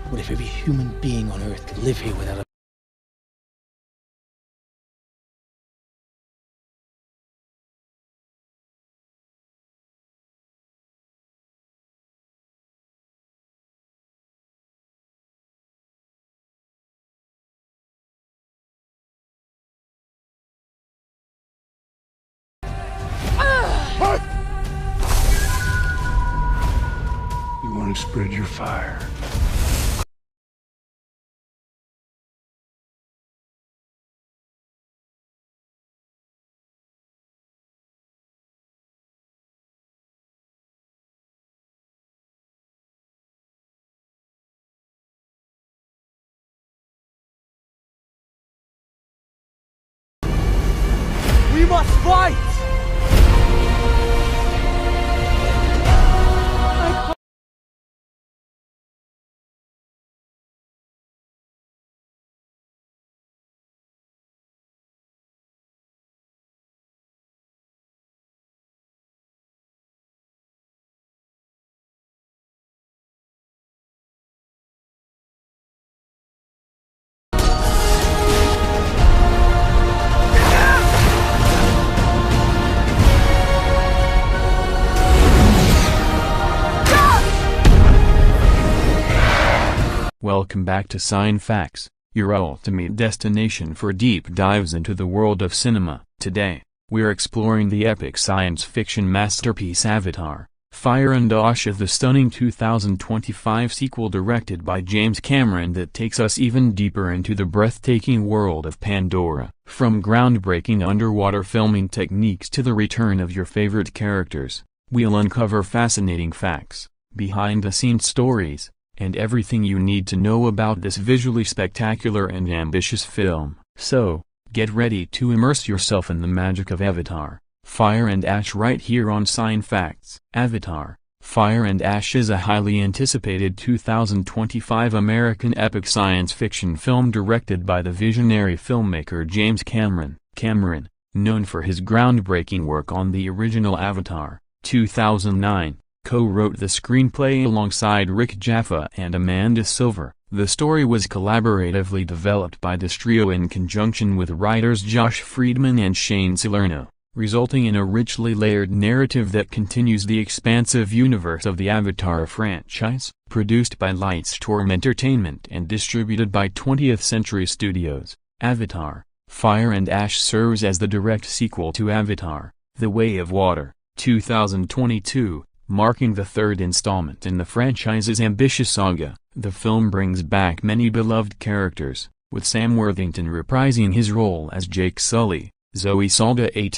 What if every human being on Earth could live here without a... You want to spread your fire. We must fight! Welcome back to CineFacts, your ultimate destination for deep dives into the world of cinema. Today, we're exploring the epic science fiction masterpiece Avatar, Fire and Ash, the stunning 2025 sequel directed by James Cameron that takes us even deeper into the breathtaking world of Pandora. From groundbreaking underwater filming techniques to the return of your favorite characters, we'll uncover fascinating facts, behind-the-scenes stories, and everything you need to know about this visually spectacular and ambitious film. So, get ready to immerse yourself in the magic of Avatar, Fire and Ash right here on CineFacts. Avatar, Fire and Ash is a highly anticipated 2025 American epic science fiction film directed by the visionary filmmaker James Cameron. Cameron, known for his groundbreaking work on the original Avatar, 2009, co-wrote the screenplay alongside Rick Jaffa and Amanda Silver. The story was collaboratively developed by this trio in conjunction with writers Josh Friedman and Shane Salerno, resulting in a richly layered narrative that continues the expansive universe of the Avatar franchise. Produced by Lightstorm Entertainment and distributed by 20th Century Studios, Avatar, Fire and Ash serves as the direct sequel to Avatar, The Way of Water, 2022, marking the third installment in the franchise's ambitious saga. The film brings back many beloved characters, with Sam Worthington reprising his role as Jake Sully, Zoe Saldana+A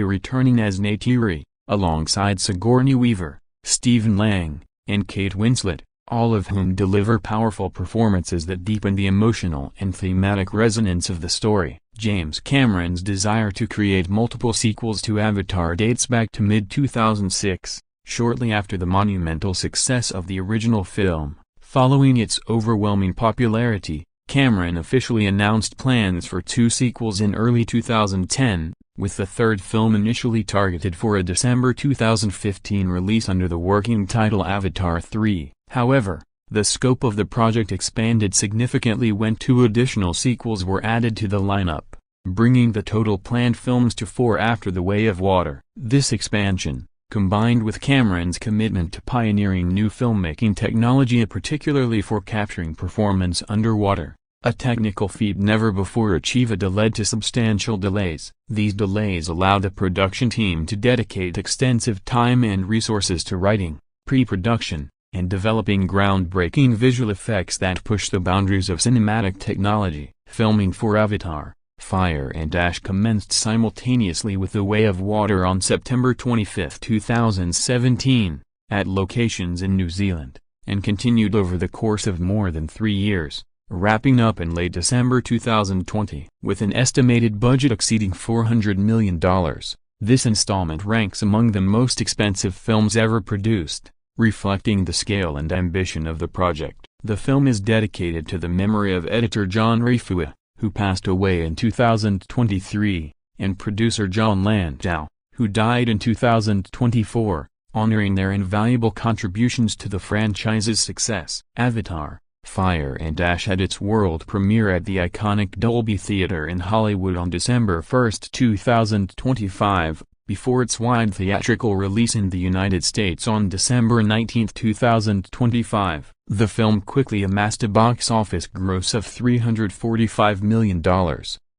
returning as Neytiri, alongside Sigourney Weaver, Stephen Lang, and Kate Winslet, all of whom deliver powerful performances that deepen the emotional and thematic resonance of the story. James Cameron's desire to create multiple sequels to Avatar dates back to mid-2006, shortly after the monumental success of the original film. Following its overwhelming popularity, Cameron officially announced plans for 2 sequels in early 2010, with the third film initially targeted for a December 2015 release under the working title Avatar 3. However, the scope of the project expanded significantly when 2 additional sequels were added to the lineup, bringing the total planned films to 4 after The Way of Water. This expansion, combined with Cameron's commitment to pioneering new filmmaking technology particularly for capturing performance underwater, a technical feat never before achieved, led to substantial delays. These delays allowed the production team to dedicate extensive time and resources to writing, pre-production, and developing groundbreaking visual effects that push the boundaries of cinematic technology. Filming for Avatar, Fire and Ash commenced simultaneously with The Way of Water on September 25, 2017, at locations in New Zealand, and continued over the course of more than 3 years, wrapping up in late December 2020. With an estimated budget exceeding $400 million, this installment ranks among the most expensive films ever produced, reflecting the scale and ambition of the project. The film is dedicated to the memory of editor John Rafua, who passed away in 2023, and producer John Landau, who died in 2024. honoring their invaluable contributions to the franchise's success. Avatar: Fire and Ash had its world premiere at the iconic Dolby Theatre in Hollywood on December 1, 2025, before its wide theatrical release in the United States on December 19, 2025. The film quickly amassed a box office gross of $345 million,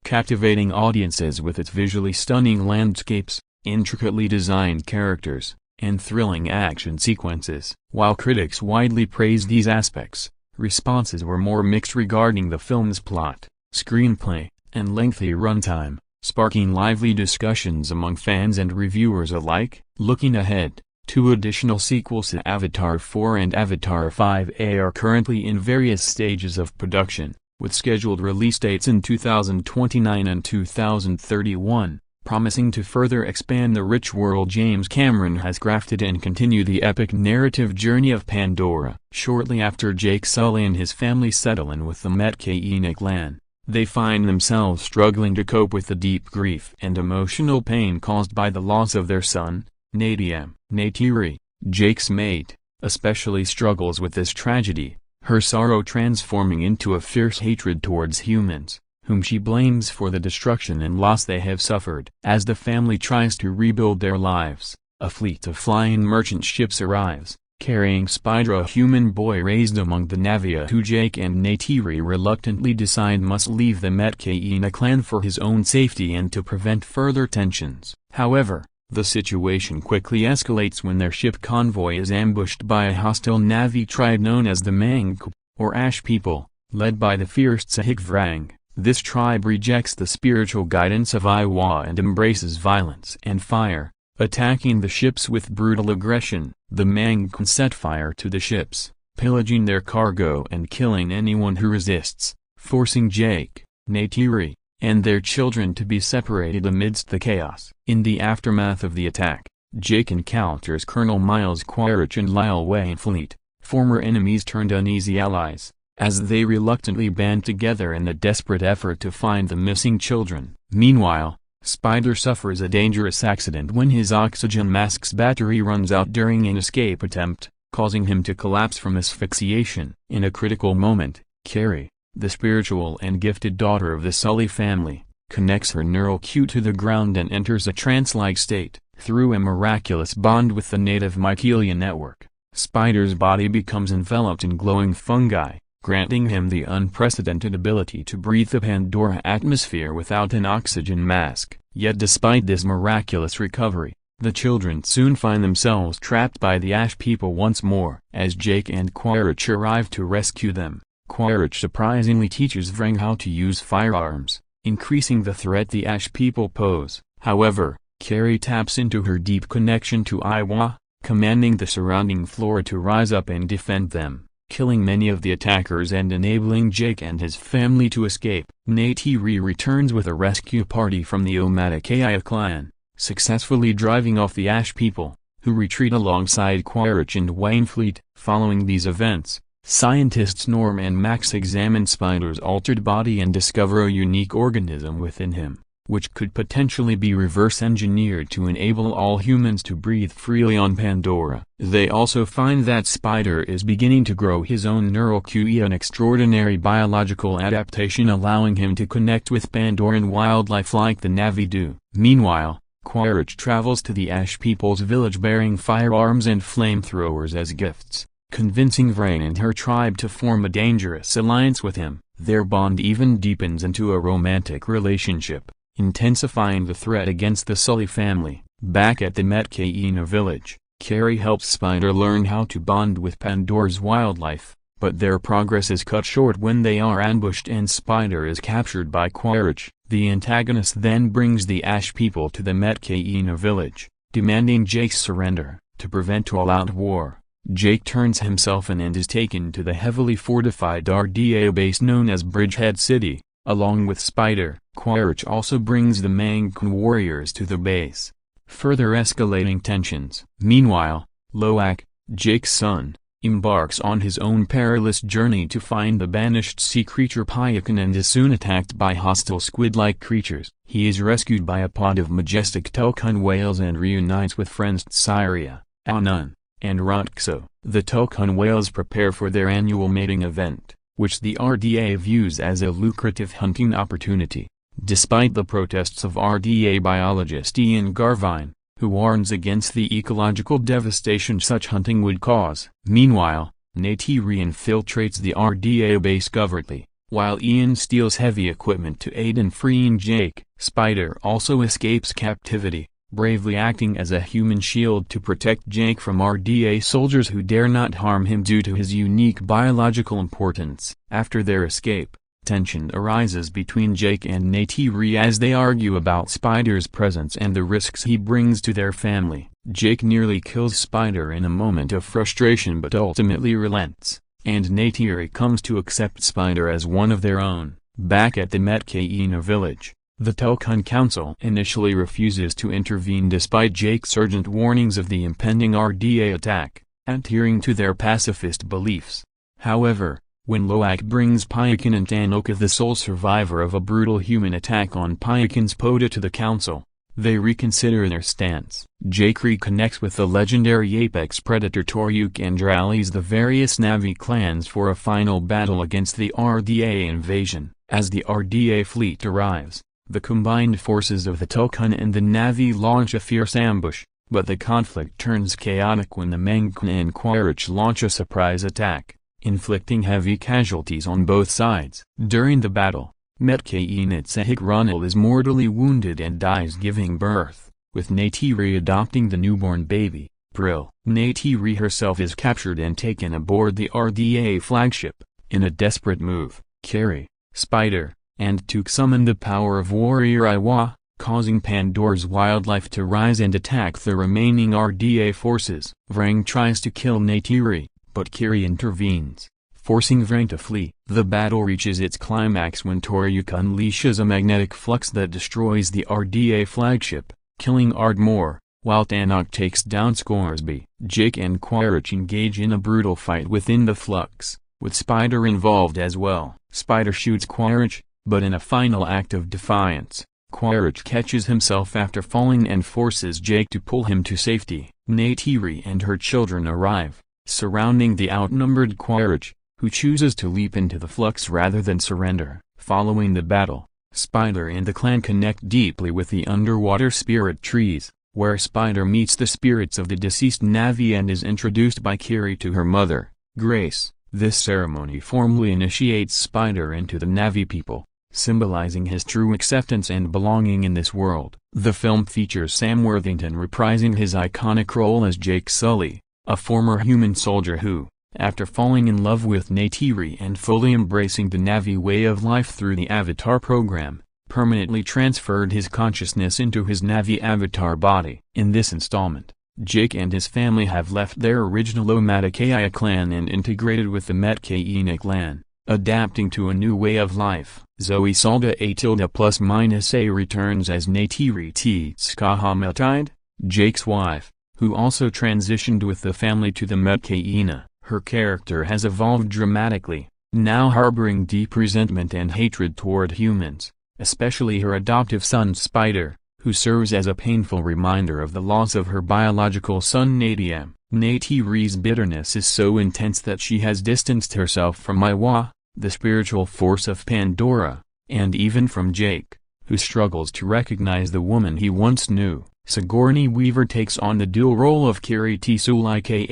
captivating audiences with its visually stunning landscapes, intricately designed characters, and thrilling action sequences. While critics widely praised these aspects, responses were more mixed regarding the film's plot, screenplay, and lengthy runtime, sparking lively discussions among fans and reviewers alike. Looking ahead, 2 additional sequels to Avatar 4 and Avatar 5A are currently in various stages of production, with scheduled release dates in 2029 and 2031, promising to further expand the rich world James Cameron has crafted and continue the epic narrative journey of Pandora. Shortly after Jake Sully and his family settle in with the Metkayina clan, they find themselves struggling to cope with the deep grief and emotional pain caused by the loss of their son, Neytiri. Jake's mate, especially struggles with this tragedy, her sorrow transforming into a fierce hatred towards humans, whom she blames for the destruction and loss they have suffered. As the family tries to rebuild their lives, a fleet of flying merchant ships arrives, carrying Spider, a human boy raised among the Navia who Jake and Neytiri reluctantly decide must leave the Metkayina clan for his own safety and to prevent further tensions. However, the situation quickly escalates when their ship convoy is ambushed by a hostile Navi tribe known as the Mang, or Ash people, led by the fierce Tsahik-Vrang. This tribe rejects the spiritual guidance of Iwa and embraces violence and fire, attacking the ships with brutal aggression. The Mang set fire to the ships, pillaging their cargo and killing anyone who resists, forcing Jake, Neytiri, and their children to be separated amidst the chaos. In the aftermath of the attack, Jake encounters Colonel Miles Quaritch and Lyle Wainfleet, former enemies turned uneasy allies, as they reluctantly band together in a desperate effort to find the missing children. Meanwhile, Spider suffers a dangerous accident when his oxygen mask's battery runs out during an escape attempt, causing him to collapse from asphyxiation. In a critical moment, Carrie, the spiritual and gifted daughter of the Sully family, connects her neural Q to the ground and enters a trance-like state. Through a miraculous bond with the native mycelium network, Spider's body becomes enveloped in glowing fungi, granting him the unprecedented ability to breathe the Pandora atmosphere without an oxygen mask. Yet despite this miraculous recovery, the children soon find themselves trapped by the Ash people once more. As Jake and Quaritch arrive to rescue them, Quaritch surprisingly teaches Vrang how to use firearms, increasing the threat the Ash people pose. However, Carrie taps into her deep connection to Iwa, commanding the surrounding flora to rise up and defend them, killing many of the attackers and enabling Jake and his family to escape. Neytiri returns with a rescue party from the Omaticaya clan, successfully driving off the Ash people, who retreat alongside Quaritch and Wainfleet. Following these events, scientists Norm and Max examine Spider's altered body and discover a unique organism within him, which could potentially be reverse-engineered to enable all humans to breathe freely on Pandora. They also find that Spider is beginning to grow his own neural QE, an extraordinary biological adaptation allowing him to connect with Pandoran wildlife like the Navi do. Meanwhile, Quaritch travels to the Ash people's village bearing firearms and flamethrowers as gifts, convincing Vrang and her tribe to form a dangerous alliance with him. Their bond even deepens into a romantic relationship, intensifying the threat against the Sully family. Back at the Metkayina village, Carrie helps Spider learn how to bond with Pandora's wildlife, but their progress is cut short when they are ambushed and Spider is captured by Quaritch. The antagonist then brings the Ash people to the Metkayina village, demanding Jake's surrender. To prevent all-out war, Jake turns himself in and is taken to the heavily fortified RDA base known as Bridgehead City. Along with Spider, Quaritch also brings the Mangkun warriors to the base, further escalating tensions. Meanwhile, Loak, Jake's son, embarks on his own perilous journey to find the banished sea creature Pyakan and is soon attacked by hostile squid-like creatures. He is rescued by a pod of majestic Telkun whales and reunites with friends Tsiria, Anun, and Rotkso. The Tulkun whales prepare for their annual mating event, which the RDA views as a lucrative hunting opportunity, despite the protests of RDA biologist Ian Garvine, who warns against the ecological devastation such hunting would cause. Meanwhile, Neytiri infiltrates the RDA base covertly, while Ian steals heavy equipment to aid in freeing Jake. Spider also escapes captivity, bravely acting as a human shield to protect Jake from RDA soldiers who dare not harm him due to his unique biological importance. After their escape, tension arises between Jake and Neytiri as they argue about Spider's presence and the risks he brings to their family. Jake nearly kills Spider in a moment of frustration but ultimately relents, and Neytiri comes to accept Spider as one of their own. Back at the Metcaina village, the Tulkun Council initially refuses to intervene despite Jake's urgent warnings of the impending RDA attack, adhering to their pacifist beliefs. However, when Loak brings Payakan and Tanoka, the sole survivor of a brutal human attack on Payakan's Poda, to the council, they reconsider their stance. Jake reconnects with the legendary apex predator Toryuk and rallies the various Na'vi clans for a final battle against the RDA invasion. As the RDA fleet arrives, the combined forces of the Tulkun and the Na'vi launch a fierce ambush, but the conflict turns chaotic when the Mangkun and Quaritch launch a surprise attack, inflicting heavy casualties on both sides. During the battle, Metcaina Tsehik Ronald is mortally wounded and dies giving birth, with Neytiri adopting the newborn baby, Brill. Neytiri herself is captured and taken aboard the RDA flagship. In a desperate move, Carrie, Spider, and Took summon the power of Warrior Iwa, causing Pandora's wildlife to rise and attack the remaining RDA forces. Vrang tries to kill Neytiri, but Kiri intervenes, forcing Vrang to flee. The battle reaches its climax when Toryuk unleashes a magnetic flux that destroys the RDA flagship, killing Ardmore, while Tanok takes down Scoresby. Jake and Quaritch engage in a brutal fight within the flux, with Spider involved as well. Spider shoots Quaritch, but in a final act of defiance, Quaritch catches himself after falling and forces Jake to pull him to safety. Neytiri and her children arrive, surrounding the outnumbered Quaritch, who chooses to leap into the flux rather than surrender. Following the battle, Spider and the clan connect deeply with the underwater spirit trees, where Spider meets the spirits of the deceased Na'vi and is introduced by Kiri to her mother, Grace. This ceremony formally initiates Spider into the Na'vi people, symbolizing his true acceptance and belonging in this world. The film features Sam Worthington reprising his iconic role as Jake Sully, a former human soldier who, after falling in love with Neytiri and fully embracing the Na'vi way of life through the Avatar program, permanently transferred his consciousness into his Na'vi avatar body. In this installment, Jake and his family have left their original Omaticaya clan and integrated with the Metcaina clan, adapting to a new way of life. Zoe Salda A++A returns as Neytiri Tskahametide, Jake's wife, who also transitioned with the family to the Metcaina. Her character has evolved dramatically, now harboring deep resentment and hatred toward humans, especially her adoptive son Spider, who serves as a painful reminder of the loss of her biological son Nadiam. Neytiri's bitterness is so intense that she has distanced herself from Iwa, the spiritual force of Pandora, and even from Jake, who struggles to recognize the woman he once knew. Sigourney Weaver takes on the dual role of Kiri Tsulike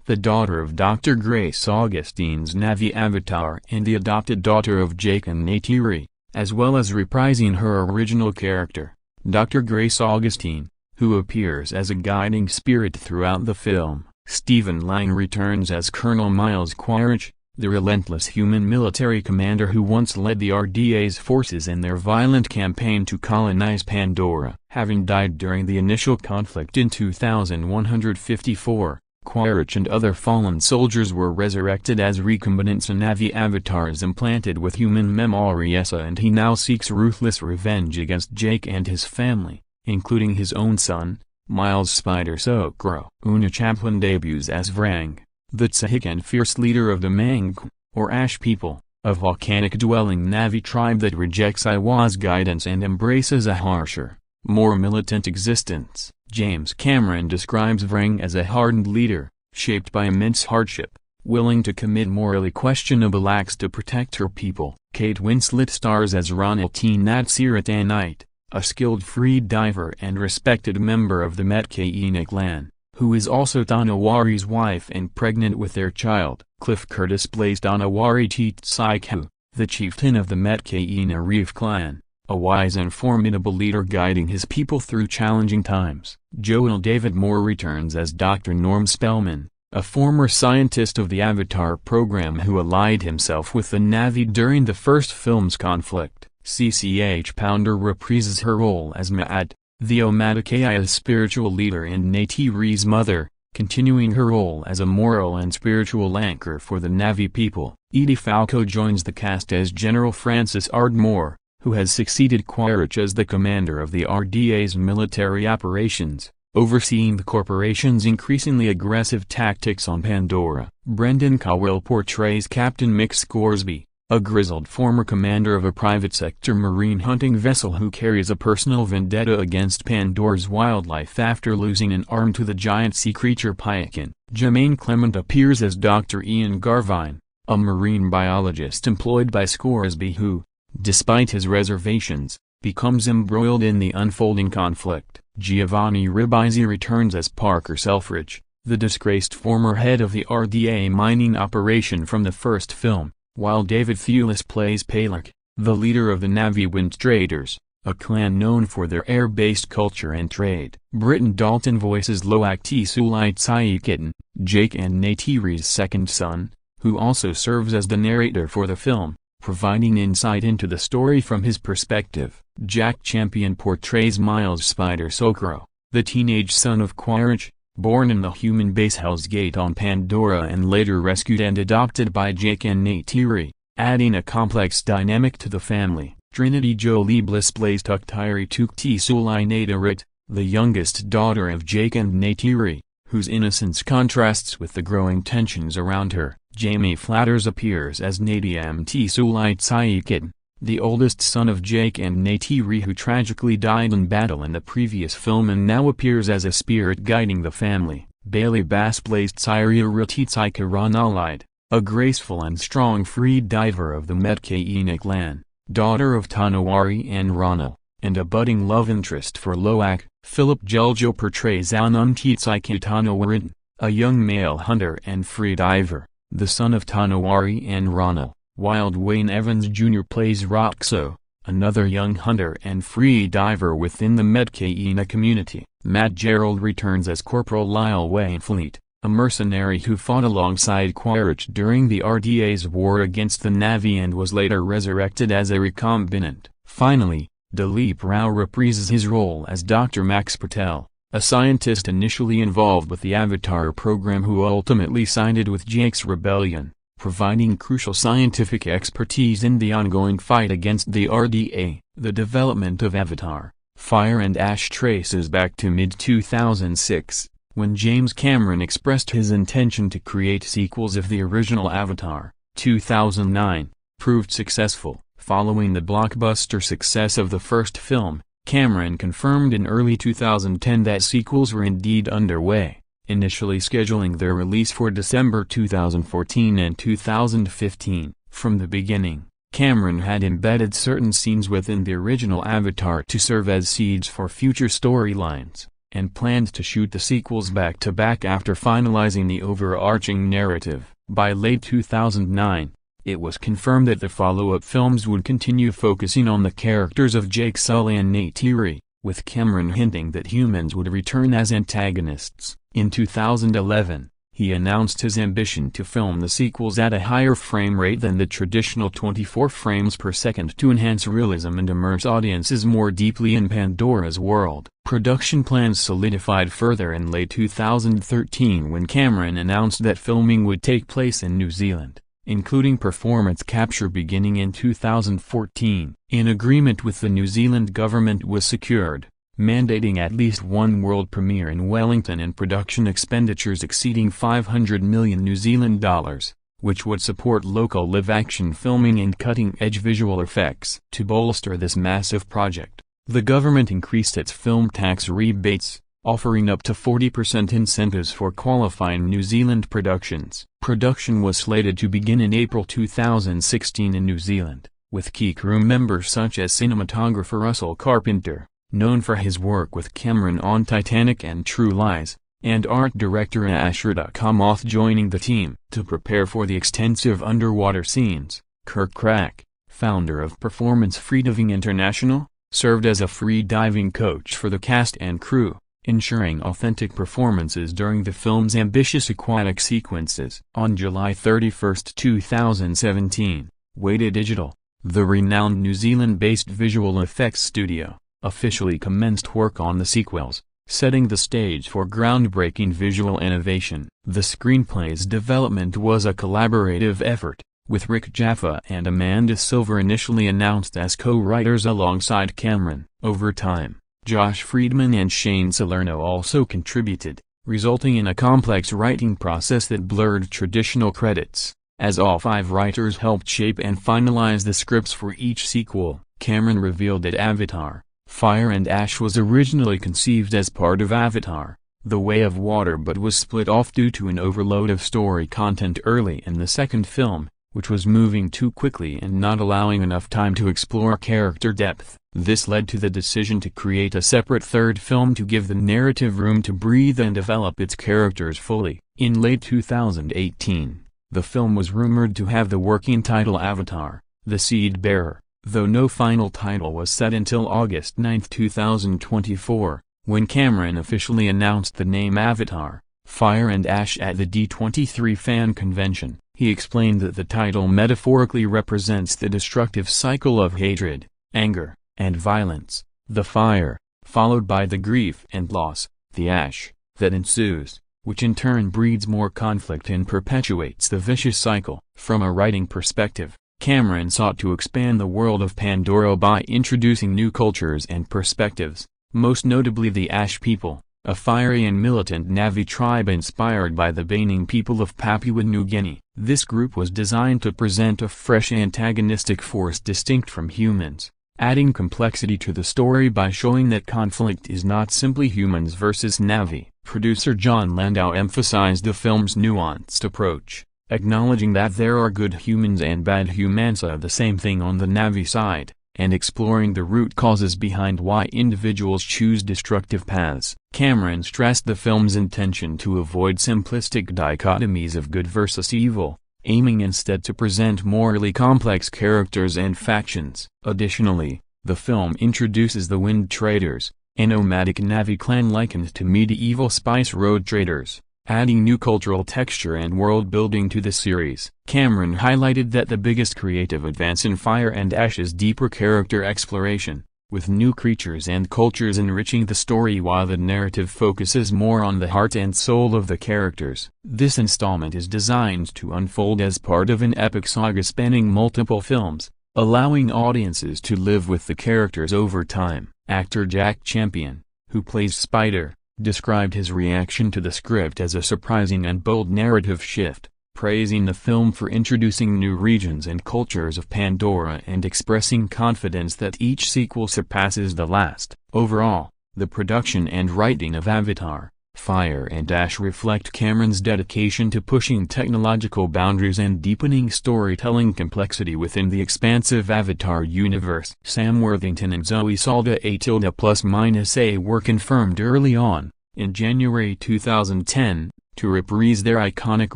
the daughter of Dr. Grace Augustine's Na'vi avatar and the adopted daughter of Jake and Neytiri, as well as reprising her original character, Dr. Grace Augustine, who appears as a guiding spirit throughout the film. Stephen Lang returns as Colonel Miles Quaritch, the relentless human military commander who once led the RDA's forces in their violent campaign to colonize Pandora. Having died during the initial conflict in 2154, Quaritch and other fallen soldiers were resurrected as recombinant Na'vi avatars implanted with human memories, and he now seeks ruthless revenge against Jake and his family, including his own son, Miles Spider Sokro. Una Chaplin debuts as Vrang, the Tsehik and fierce leader of the Mang, or Ash people, a volcanic-dwelling Na'vi tribe that rejects Iwa's guidance and embraces a harsher, more militant existence. James Cameron describes Vrang as a hardened leader, shaped by immense hardship, willing to commit morally questionable acts to protect her people. Kate Winslet stars as Ronald T. Natsiratanite, a skilled free diver and respected member of the Metkayina clan, who is also Tanawari's wife and pregnant with their child. Cliff Curtis plays Tanawari Titsaiku, the chieftain of the Metkayina Reef clan, a wise and formidable leader guiding his people through challenging times. Joel David Moore returns as Dr. Norm Spellman, a former scientist of the Avatar program who allied himself with the Na'vi during the first film's conflict. CCH Pounder reprises her role as Ma'at, the Omatakaya's spiritual leader and Neytiri's mother, continuing her role as a moral and spiritual anchor for the Na'vi people. Edie Falco joins the cast as General Francis Ardmore, who has succeeded Quaritch as the commander of the RDA's military operations, overseeing the corporation's increasingly aggressive tactics on Pandora. Brendan Cowell portrays Captain Mick Scoresby, a grizzled former commander of a private sector marine hunting vessel who carries a personal vendetta against Pandora's wildlife after losing an arm to the giant sea creature Piekin. Jermaine Clement appears as Dr. Ian Garvine, a marine biologist employed by Scoresby who, despite his reservations, becomes embroiled in the unfolding conflict. Giovanni Ribisi returns as Parker Selfridge, the disgraced former head of the RDA mining operation from the first film, while David Thewlis plays Palak, the leader of the Na'vi Wind Traders, a clan known for their air-based culture and trade. Britton Dalton voices Loak Tsulite Saikitten, Jake and Neytiri's second son, who also serves as the narrator for the film, providing insight into the story from his perspective. Jack Champion portrays Miles Spider Sokro, the teenage son of Quaritch, born in the human base Hell's Gate on Pandora and later rescued and adopted by Jake and Neytiri, adding a complex dynamic to the family. Trinity Jolie Bliss plays Tuktiri Tukti Sulai Nadarit, the youngest daughter of Jake and Neytiri, whose innocence contrasts with the growing tensions around her. Jamie Flatters appears as Nadiam Tsulite Saikitten, the oldest son of Jake and Neytiri who tragically died in battle in the previous film and now appears as a spirit guiding the family. Bailey Bass plays Tsiria Ratitsaika Ranalide, a graceful and strong free diver of the Metkayina clan, daughter of Tanawari and Ronal, and a budding love interest for Loak. Philip Jeljo portrays Anum Titsaika Tanawarin, a young male hunter and free diver, the son of Tanawari and Ronal, while Dwayne Evans Jr. plays Roxo, another young hunter and free diver within the Metkayina community. Matt Gerald returns as Corporal Lyle Wainfleet, a mercenary who fought alongside Quaritch during the RDA's war against the Na'vi and was later resurrected as a recombinant. Finally, Dileep Rao reprises his role as Dr. Max Patel, a scientist initially involved with the Avatar program who ultimately sided with Jake's rebellion, providing crucial scientific expertise in the ongoing fight against the RDA. The development of Avatar, Fire and Ash traces back to mid-2006, when James Cameron expressed his intention to create sequels of the original Avatar. 2009 proved successful. Following the blockbuster success of the first film, Cameron confirmed in early 2010 that sequels were indeed underway, initially scheduling their release for December 2014 and 2015. From the beginning, Cameron had embedded certain scenes within the original Avatar to serve as seeds for future storylines, and planned to shoot the sequels back-to-back after finalizing the overarching narrative. By late 2009, it was confirmed that the follow-up films would continue focusing on the characters of Jake Sully and Neytiri, with Cameron hinting that humans would return as antagonists. In 2011, he announced his ambition to film the sequels at a higher frame rate than the traditional 24 frames per second to enhance realism and immerse audiences more deeply in Pandora's world. Production plans solidified further in late 2013 when Cameron announced that filming would take place in New Zealand, including performance capture beginning in 2014. An agreement with the New Zealand government was secured, mandating at least one world premiere in Wellington and production expenditures exceeding $500 million New Zealand dollars, which would support local live-action filming and cutting-edge visual effects. To bolster this massive project, the government increased its film tax rebates, offering up to 40% incentives for qualifying New Zealand productions. Production was slated to begin in April 2016 in New Zealand, with key crew members such as cinematographer Russell Carpenter, known for his work with Cameron on Titanic and True Lies, and art director Ashrita Kamath joining the team. To prepare for the extensive underwater scenes, Kirk Crack, founder of Performance Freediving International, served as a free diving coach for the cast and crew, ensuring authentic performances during the film's ambitious aquatic sequences. On July 31, 2017, Weta Digital, the renowned New Zealand-based visual effects studio, officially commenced work on the sequels, setting the stage for groundbreaking visual innovation. The screenplay's development was a collaborative effort, with Rick Jaffa and Amanda Silver initially announced as co-writers alongside Cameron. Over time, Josh Friedman and Shane Salerno also contributed, resulting in a complex writing process that blurred traditional credits, as all 5 writers helped shape and finalize the scripts for each sequel. Cameron revealed that Avatar: Fire and Ash was originally conceived as part of Avatar: The Way of Water but was split off due to an overload of story content early in the second film, which was moving too quickly and not allowing enough time to explore character depth. This led to the decision to create a separate third film to give the narrative room to breathe and develop its characters fully. In late 2018, the film was rumored to have the working title Avatar: The Seed Bearer, though no final title was set until August 9, 2024, when Cameron officially announced the name Avatar: Fire and Ash at the D23 fan convention. He explained that the title metaphorically represents the destructive cycle of hatred, anger, and violence, the fire, followed by the grief and loss, the ash, that ensues, which in turn breeds more conflict and perpetuates the vicious cycle. From a writing perspective, Cameron sought to expand the world of Pandora by introducing new cultures and perspectives, most notably the Ash people, a fiery and militant Na'vi tribe inspired by the Baining people of Papua New Guinea. This group was designed to present a fresh antagonistic force distinct from humans, adding complexity to the story by showing that conflict is not simply humans versus Na'vi. Producer John Landau emphasized the film's nuanced approach, acknowledging that there are good humans and bad humans, the same thing on the Na'vi side, and exploring the root causes behind why individuals choose destructive paths. Cameron stressed the film's intention to avoid simplistic dichotomies of good versus evil, aiming instead to present morally complex characters and factions. Additionally, the film introduces the Wind Traders, a nomadic Na'vi clan likened to medieval spice road traders, adding new cultural texture and world-building to the series. Cameron highlighted that the biggest creative advance in Fire and Ash is deeper character exploration, with new creatures and cultures enriching the story while the narrative focuses more on the heart and soul of the characters. This installment is designed to unfold as part of an epic saga spanning multiple films, allowing audiences to live with the characters over time. Actor Jack Champion, who plays Spider, described his reaction to the script as a surprising and bold narrative shift, praising the film for introducing new regions and cultures of Pandora and expressing confidence that each sequel surpasses the last. Overall, the production and writing of Avatar: Fire and Ash reflect Cameron's dedication to pushing technological boundaries and deepening storytelling complexity within the expansive Avatar universe. Sam Worthington and Zoe Saldana+A were confirmed early on, in January 2010, to reprise their iconic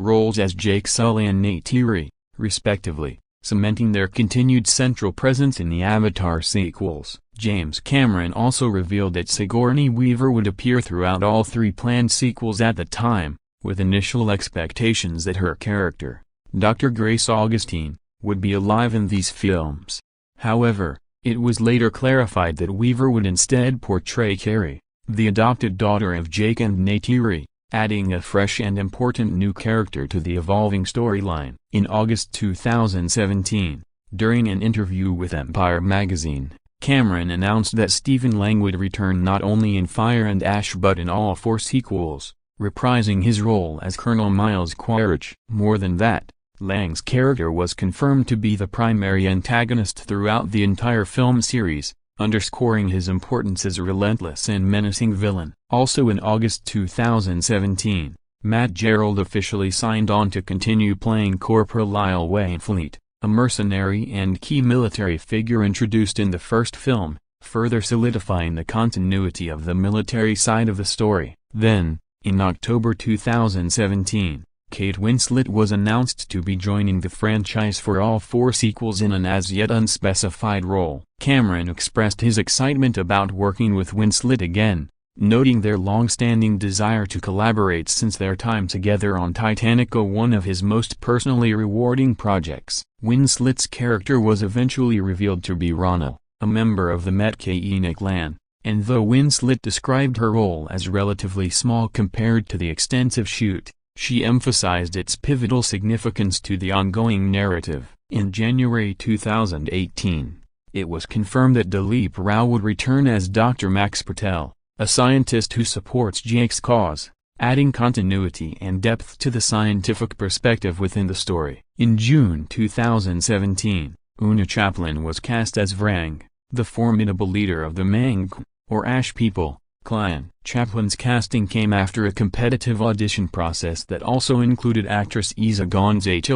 roles as Jake Sully and Neytiri, respectively, cementing their continued central presence in the Avatar sequels. James Cameron also revealed that Sigourney Weaver would appear throughout all 3 planned sequels at the time, with initial expectations that her character, Dr. Grace Augustine, would be alive in these films. However, it was later clarified that Weaver would instead portray Carrie, the adopted daughter of Jake and Neytiri, adding a fresh and important new character to the evolving storyline. In August 2017, during an interview with Empire magazine, Cameron announced that Stephen Lang would return not only in Fire and Ash but in all 4 sequels, reprising his role as Colonel Miles Quaritch. More than that, Lang's character was confirmed to be the primary antagonist throughout the entire film series, underscoring his importance as a relentless and menacing villain. Also in August 2017, Matt Gerald officially signed on to continue playing Corporal Lyle Wainfleet, a mercenary and key military figure introduced in the first film, further solidifying the continuity of the military side of the story. Then, in October 2017, Kate Winslet was announced to be joining the franchise for all 4 sequels in an as-yet unspecified role. Cameron expressed his excitement about working with Winslet again, noting their long-standing desire to collaborate since their time together on Titanic, one of his most personally rewarding projects. Winslet's character was eventually revealed to be Ronald, a member of the Met-Ke clan, and though Winslet described her role as relatively small compared to the extensive shoot, she emphasized its pivotal significance to the ongoing narrative. In January 2018, it was confirmed that Dileep Rao would return as Dr. Max Patel, a scientist who supports Jake's cause, adding continuity and depth to the scientific perspective within the story. In June 2017, Una Chaplin was cast as Vrang, the formidable leader of the Mang, or Ash people, clan. Chaplin's casting came after a competitive audition process that also included actress Isa Gonzalez.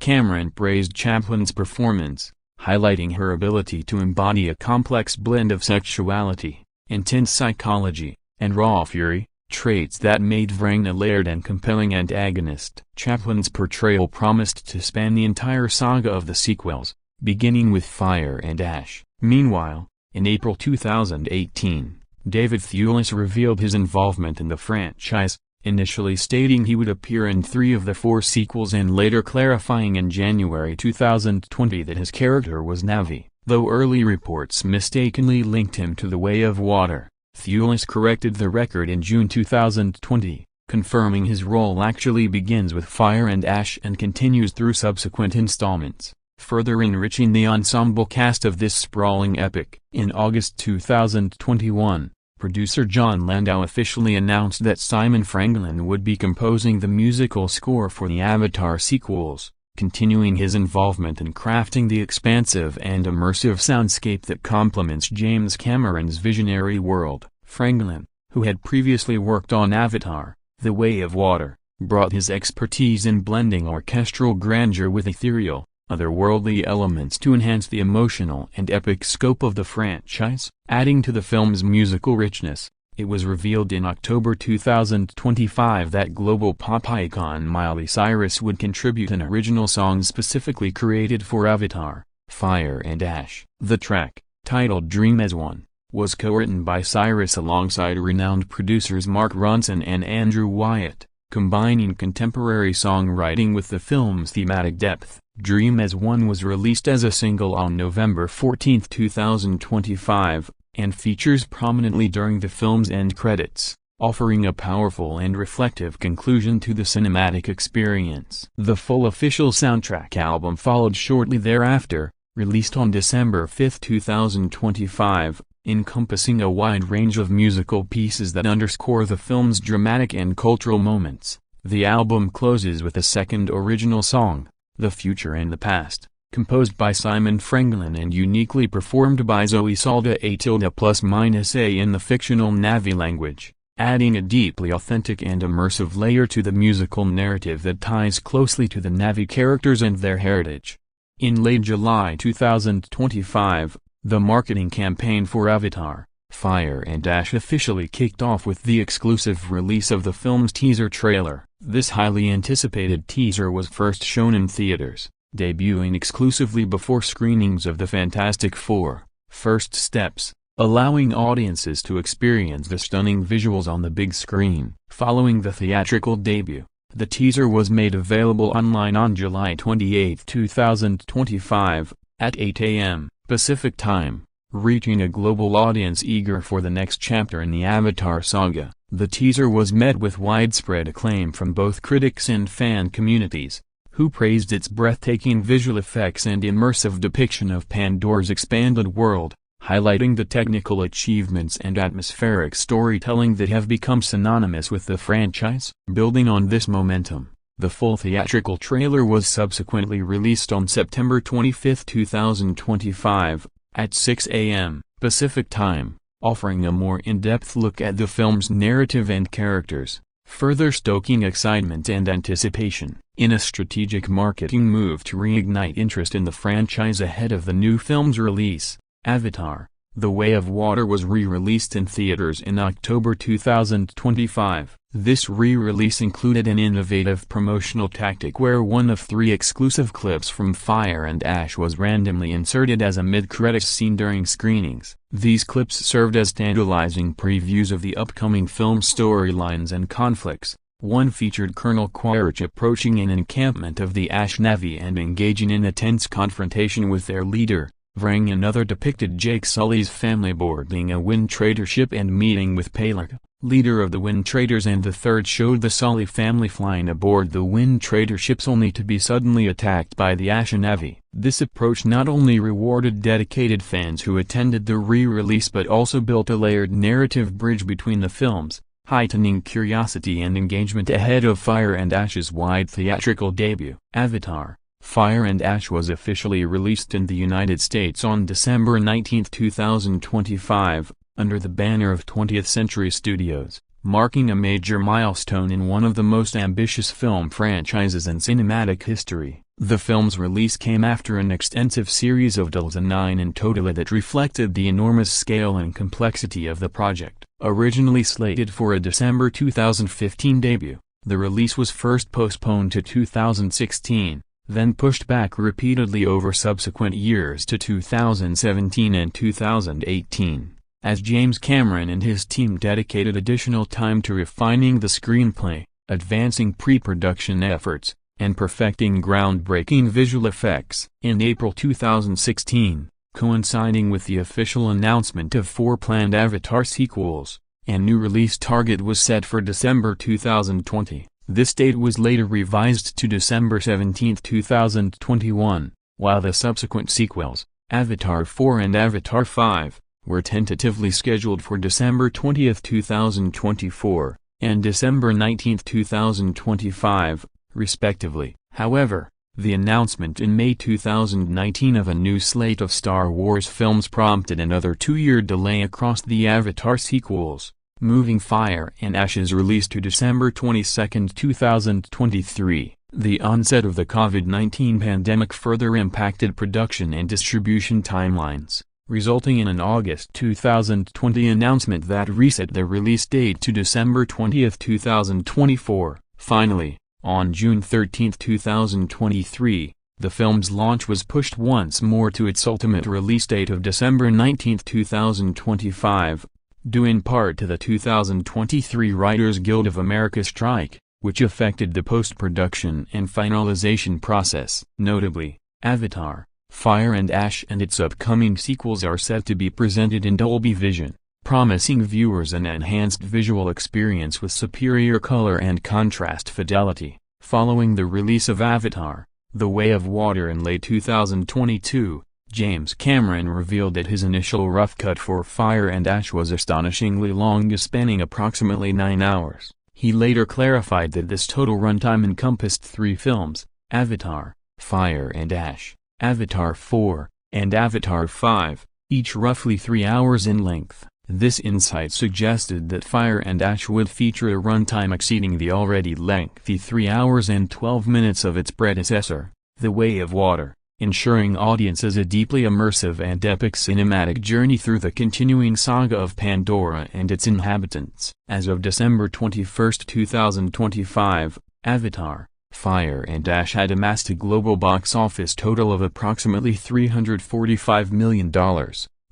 Cameron praised Chaplin's performance, highlighting her ability to embody a complex blend of sexuality, intense psychology, and raw fury, traits that made Vrang a layered and compelling antagonist. Chaplin's portrayal promised to span the entire saga of the sequels, beginning with Fire and Ash. Meanwhile, in April 2018, David Thewlis revealed his involvement in the franchise, initially stating he would appear in 3 of the 4 sequels and later clarifying in January 2020 that his character was Navi. Though early reports mistakenly linked him to The Way of Water, Thewlis corrected the record in June 2020, confirming his role actually begins with Fire and Ash and continues through subsequent installments, further enriching the ensemble cast of this sprawling epic. In August 2021, producer John Landau officially announced that Simon Franklin would be composing the musical score for the Avatar sequels, continuing his involvement in crafting the expansive and immersive soundscape that complements James Cameron's visionary world. Franklin, who had previously worked on Avatar: The Way of Water, brought his expertise in blending orchestral grandeur with ethereal, otherworldly elements to enhance the emotional and epic scope of the franchise. Adding to the film's musical richness, it was revealed in October 2025 that global pop icon Miley Cyrus would contribute an original song specifically created for Avatar: Fire and Ash. The track, titled Dream as One, was co-written by Cyrus alongside renowned producers Mark Ronson and Andrew Wyatt, combining contemporary songwriting with the film's thematic depth. Dream as One was released as a single on November 14, 2025, and features prominently during the film's end credits, offering a powerful and reflective conclusion to the cinematic experience. The full official soundtrack album followed shortly thereafter, released on December 5, 2025, encompassing a wide range of musical pieces that underscore the film's dramatic and cultural moments. The album closes with a second original song, The Future and the Past, composed by Simon Franklin and uniquely performed by Zoe Salda A+A in the fictional Navi language, adding a deeply authentic and immersive layer to the musical narrative that ties closely to the Navi characters and their heritage. In late July 2025, the marketing campaign for Avatar: Fire and Ash officially kicked off with the exclusive release of the film's teaser trailer. This highly anticipated teaser was first shown in theaters, debuting exclusively before screenings of the Fantastic Four: First Steps, allowing audiences to experience the stunning visuals on the big screen. Following the theatrical debut, the teaser was made available online on July 28, 2025, at 8 a.m. Pacific Time, reaching a global audience eager for the next chapter in the Avatar saga. The teaser was met with widespread acclaim from both critics and fan communities, who praised its breathtaking visual effects and immersive depiction of Pandora's expanded world, highlighting the technical achievements and atmospheric storytelling that have become synonymous with the franchise. Building on this momentum, The full theatrical trailer was subsequently released on September 25, 2025, at 6 a.m. Pacific Time, offering a more in-depth look at the film's narrative and characters, further stoking excitement and anticipation. In a strategic marketing move to reignite interest in the franchise ahead of the new film's release, Avatar: The Way of Water was re-released in theaters in October 2025. This re-release included an innovative promotional tactic where one of 3 exclusive clips from Fire and Ash was randomly inserted as a mid-credits scene during screenings. These clips served as tantalizing previews of the upcoming film's storylines and conflicts. One featured Colonel Quaritch approaching an encampment of the Ash Navy and engaging in a tense confrontation with their leader, Vrang. Another depicted Jake Sully's family boarding a Wind Trader ship and meeting with Peleg, leader of the Wind Traders, and the third showed the Sully family flying aboard the Wind Trader ships only to be suddenly attacked by the Ash Navy. This approach not only rewarded dedicated fans who attended the re-release but also built a layered narrative bridge between the films, heightening curiosity and engagement ahead of Fire and Ash's wide theatrical debut. Avatar: Fire and Ash was officially released in the United States on December 19, 2025, under the banner of 20th Century Studios, marking a major milestone in one of the most ambitious film franchises in cinematic history. The film's release came after an extensive series of delays, 9 in total, that reflected the enormous scale and complexity of the project. Originally slated for a December 2015 debut, the release was first postponed to 2016, then pushed back repeatedly over subsequent years to 2017 and 2018. As James Cameron and his team dedicated additional time to refining the screenplay, advancing pre-production efforts, and perfecting groundbreaking visual effects. In April 2016, coinciding with the official announcement of 4 planned Avatar sequels, a new release target was set for December 2020. This date was later revised to December 17, 2021, while the subsequent sequels, Avatar 4 and Avatar 5, were tentatively scheduled for December 20, 2024, and December 19, 2025, respectively. However, the announcement in May 2019 of a new slate of Star Wars films prompted another 2-year delay across the Avatar sequels, moving Fire and Ash's release to December 22, 2023. The onset of the COVID-19 pandemic further impacted production and distribution timelines, resulting in an August 2020 announcement that reset the release date to December 20, 2024. Finally, on June 13, 2023, the film's launch was pushed once more to its ultimate release date of December 19, 2025, due in part to the 2023 Writers Guild of America strike, which affected the post-production and finalization process. Notably, Avatar: Fire and Ash and its upcoming sequels are set to be presented in Dolby Vision, promising viewers an enhanced visual experience with superior color and contrast fidelity. Following the release of Avatar: The Way of Water in late 2022, James Cameron revealed that his initial rough cut for Fire and Ash was astonishingly long, spanning approximately 9 hours. He later clarified that this total runtime encompassed 3 films, Avatar: Fire and Ash, Avatar 4, and Avatar 5, each roughly 3 hours in length. This insight suggested that Fire and Ash would feature a runtime exceeding the already lengthy 3 hours and 12 minutes of its predecessor, The Way of Water, ensuring audiences a deeply immersive and epic cinematic journey through the continuing saga of Pandora and its inhabitants. As of December 21, 2025, Avatar: Fire and Ash had amassed a global box office total of approximately $345 million,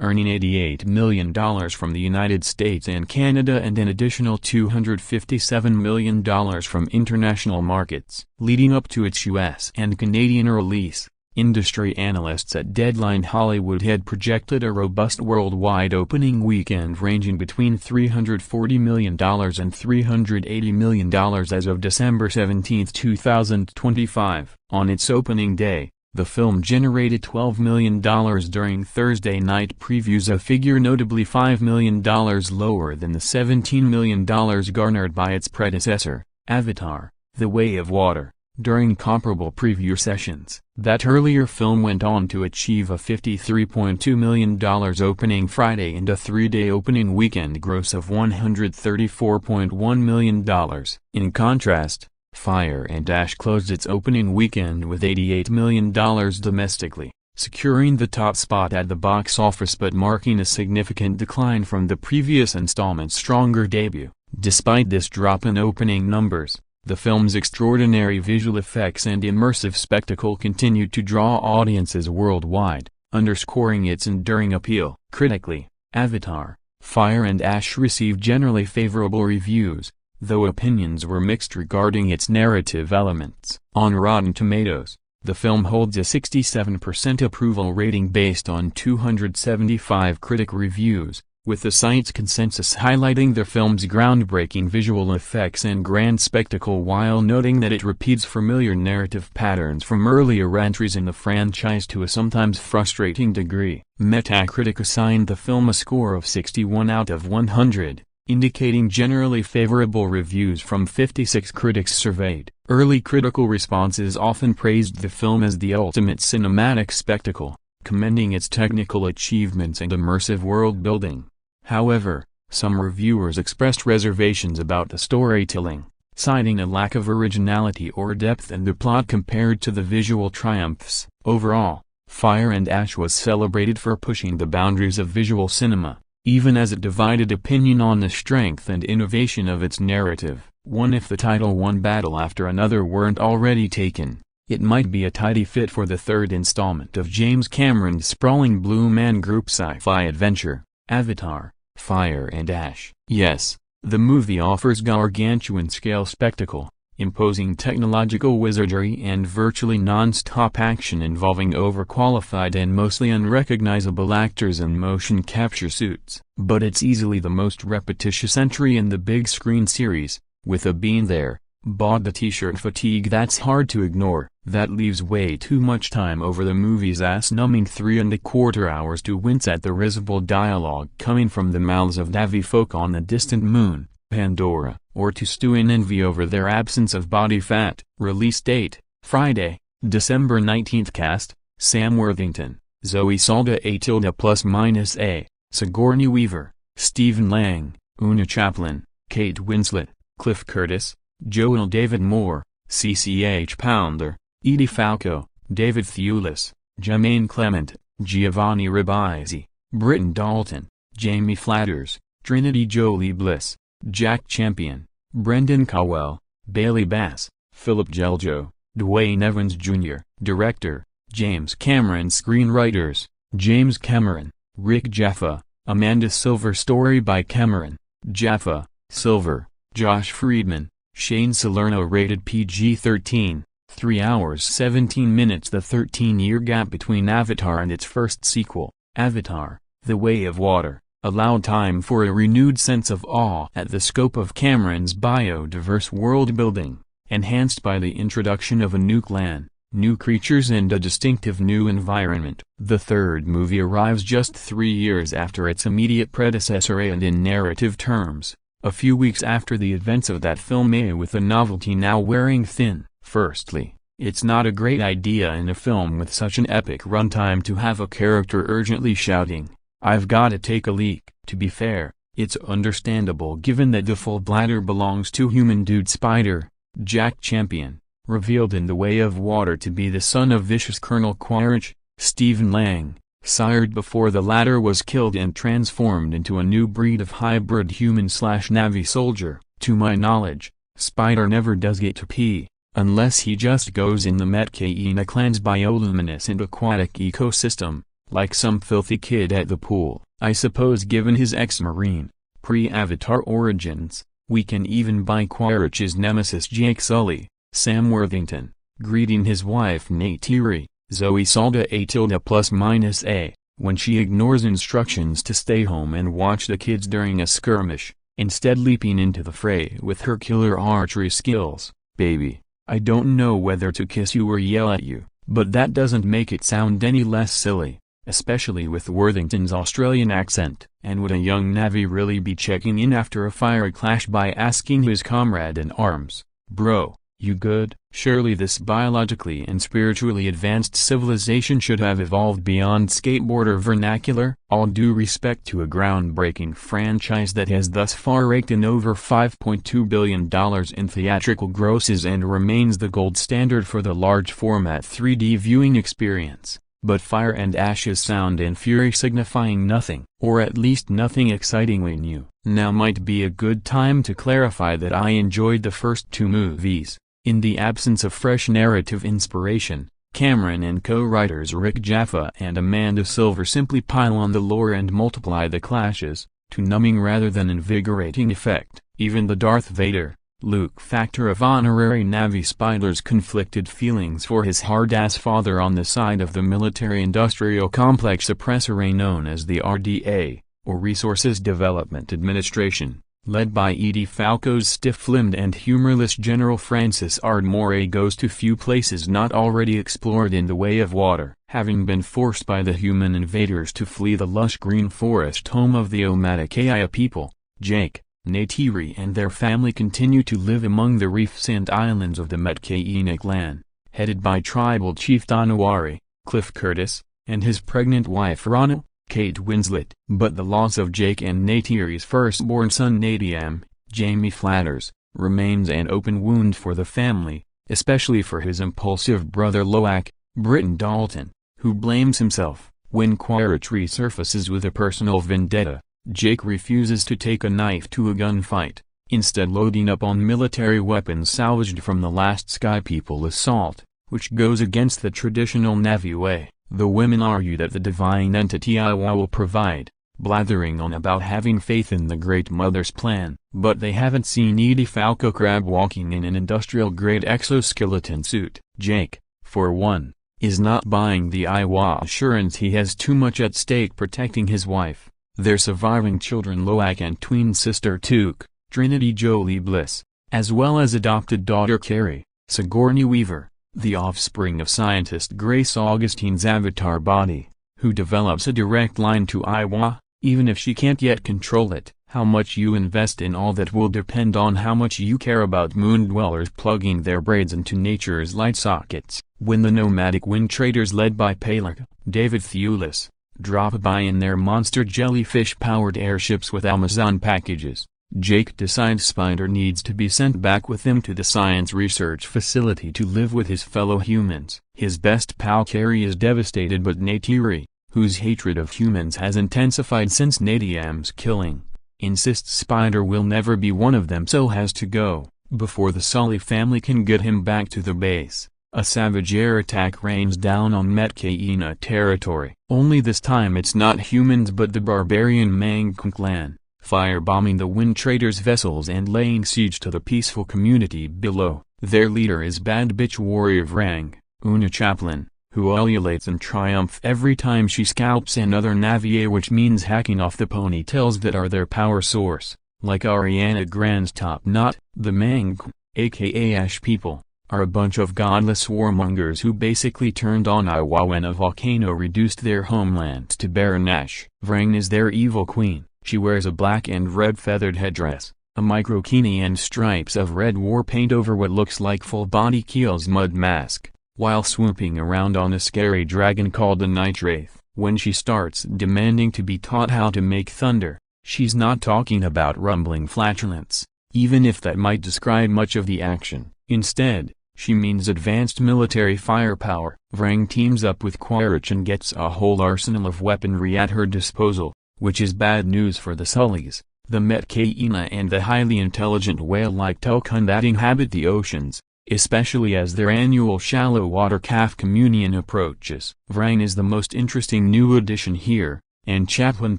earning $88 million from the United States and Canada and an additional $257 million from international markets. Leading up to its US and Canadian release, industry analysts at Deadline Hollywood had projected a robust worldwide opening weekend ranging between $340 million and $380 million as of December 17, 2025. On its opening day, the film generated $12 million during Thursday night previews, a figure notably $5 million lower than the $17 million garnered by its predecessor, Avatar: The Way of Water. during comparable preview sessions. That earlier film went on to achieve a $53.2 million opening Friday and a three-day opening weekend gross of $134.1 million. In contrast, Fire and Ash closed its opening weekend with $88 million domestically, securing the top spot at the box office but marking a significant decline from the previous installment's stronger debut. Despite this drop in opening numbers, the film's extraordinary visual effects and immersive spectacle continued to draw audiences worldwide, underscoring its enduring appeal. Critically, Avatar: Fire and Ash received generally favorable reviews, though opinions were mixed regarding its narrative elements. On Rotten Tomatoes, the film holds a 67% approval rating based on 275 critic reviews, with the site's consensus highlighting the film's groundbreaking visual effects and grand spectacle while noting that it repeats familiar narrative patterns from earlier entries in the franchise to a sometimes frustrating degree. Metacritic assigned the film a score of 61 out of 100, indicating generally favorable reviews from 56 critics surveyed. Early critical responses often praised the film as the ultimate cinematic spectacle, commending its technical achievements and immersive world-building. However, some reviewers expressed reservations about the storytelling, citing a lack of originality or depth in the plot compared to the visual triumphs. Overall, Fire and Ash was celebrated for pushing the boundaries of visual cinema, even as it divided opinion on the strength and innovation of its narrative. If the title one battle after another weren't already taken, it might be a tidy fit for the third installment of James Cameron's sprawling Blue Man Group sci-fi adventure, Avatar: Fire and Ash. Yes, the movie offers gargantuan-scale spectacle, imposing technological wizardry and virtually non-stop action involving overqualified and mostly unrecognizable actors in motion capture suits. But it's easily the most repetitious entry in the big screen series, with a "been there, bought the t-shirt" fatigue that's hard to ignore. That leaves way too much time over the movie's ass-numbing 3¼ hours to wince at the risible dialogue coming from the mouths of Na'vi folk on the distant moon, Pandora, or to stew in envy over their absence of body fat. Release date: Friday, December 19th. Cast: Sam Worthington, Zoe Salda A+A, Sigourney Weaver, Stephen Lang, Una Chaplin, Kate Winslet, Cliff Curtis, Joel David Moore, CCH Pounder, Edie Falco, David Thewlis, Jermaine Clement, Giovanni Ribisi, Britton Dalton, Jamie Flatters, Trinity Jolie Bliss, Jack Champion, Brendan Cowell, Bailey Bass, Philip Geljo, Dwayne Evans Jr. Director: James Cameron. Screenwriters: James Cameron, Rick Jaffa, Amanda Silver. Story by Cameron, Jaffa, Silver, Josh Friedman, Shane Salerno. Rated PG-13, 3 hours 17 minutes. The 13-year gap between Avatar and its first sequel, Avatar: The Way of Water, allowed time for a renewed sense of awe at the scope of Cameron's biodiverse world-building, enhanced by the introduction of a new clan, new creatures and a distinctive new environment. The third movie arrives just 3 years after its immediate predecessor and in narrative terms, a few weeks after the events of that film, with the novelty now wearing thin. Firstly, it's not a great idea in a film with such an epic runtime to have a character urgently shouting, "I've gotta take a leak." To be fair, it's understandable given that the full bladder belongs to human dude Spider, Jack Champion, revealed in The Way of Water to be the son of vicious Colonel Quaritch, Stephen Lang, sired before the latter was killed and transformed into a new breed of hybrid human/Na'vi soldier. To my knowledge, Spider never does get to pee, unless he just goes in the Metkayina clan's bioluminescent aquatic ecosystem, like some filthy kid at the pool. I suppose given his ex-Marine, pre-Avatar origins, we can even buy Quaritch's nemesis Jake Sully, Sam Worthington, greeting his wife Neytiri, Zoe Salda A+A, when she ignores instructions to stay home and watch the kids during a skirmish, instead leaping into the fray with her killer archery skills. "Baby, I don't know whether to kiss you or yell at you," but that doesn't make it sound any less silly, especially with Worthington's Australian accent. And would a young Na'vi really be checking in after a fire clash by asking his comrade in arms, "Bro, You good? Surely this biologically and spiritually advanced civilization should have evolved beyond skateboarder vernacular. All due respect to a groundbreaking franchise that has thus far raked in over $5.2 billion in theatrical grosses and remains the gold standard for the large format 3D viewing experience. But Fire and Ashes Sound and Fury signifying nothing, or at least nothing excitingly new. Now might be a good time to clarify that I enjoyed the first two movies. In the absence of fresh narrative inspiration, Cameron and co-writers Rick Jaffa and Amanda Silver simply pile on the lore and multiply the clashes, to numbing rather than invigorating effect. Even the Darth Vader, Luke factor of honorary Navy Spider's conflicted feelings for his hard-ass father on the side of the military-industrial complex oppressor known as the RDA, or Resources Development Administration, led by Edie Falco's stiff-limbed and humorless General Francis Ardmore goes to few places not already explored in the way of water. Having been forced by the human invaders to flee the lush green forest home of the Omaticaya people, Jake, Neytiri and their family continue to live among the reefs and islands of the Metkayina clan, headed by tribal chief Donawari, Cliff Curtis, and his pregnant wife Ronald, Kate Winslet. But the loss of Jake and Neytiri's firstborn son Nadiam, Jamie Flatters, remains an open wound for the family, especially for his impulsive brother Loak, Britton Dalton, who blames himself. When Quaritch resurfaces with a personal vendetta, Jake refuses to take a knife to a gunfight, instead loading up on military weapons salvaged from the last Sky People assault, which goes against the traditional Na'vi way. The women argue that the divine entity Iwa will provide, blathering on about having faith in the Great Mother's plan. But they haven't seen Edie Falco Crab walking in an industrial-grade exoskeleton suit. Jake, for one, is not buying the Iwa assurance he has too much at stake protecting his wife, their surviving children Loak and twin sister Took, Trinity Jolie Bliss, as well as adopted daughter Carrie, Sigourney Weaver, the offspring of scientist Grace Augustine's avatar body, who develops a direct line to Iwa, even if she can't yet control it. How much you invest in all that will depend on how much you care about moon dwellers plugging their braids into nature's light sockets. When the nomadic wind traders led by Peleg, David Thewlis, drop by in their monster jellyfish-powered airships with Amazon packages, Jake decides Spider needs to be sent back with him to the science research facility to live with his fellow humans. His best pal Carrie is devastated, but Neytiri, whose hatred of humans has intensified since Nadiam's killing, insists Spider will never be one of them, so has to go, before the Sully family can get him back to the base. A savage air attack rains down on Metkayina territory. Only this time it's not humans but the barbarian Mangkun clan, firebombing the Wind Traders' vessels and laying siege to the peaceful community below. Their leader is bad bitch warrior Vrang, Una Chaplin, who ululates in triumph every time she scalps another Na'vi, which means hacking off the ponytails that are their power source. Like Ariana Grande's top knot, the Mangkun, aka Ash people, are a bunch of godless warmongers who basically turned on Iwa when a volcano reduced their homeland to barren ash. Vrang is their evil queen. She wears a black and red feathered headdress, a microkini and stripes of red war paint over what looks like full-body Keel's mud mask, while swooping around on a scary dragon called a Night Wraith. When she starts demanding to be taught how to make thunder, she's not talking about rumbling flatulence, even if that might describe much of the action. Instead, she means advanced military firepower. Vrang teams up with Quaritch and gets a whole arsenal of weaponry at her disposal, which is bad news for the Sullys, the Metkayina and the highly intelligent whale-like Tulkun that inhabit the oceans, especially as their annual shallow water calf communion approaches. Vrang is the most interesting new addition here, and Chaplin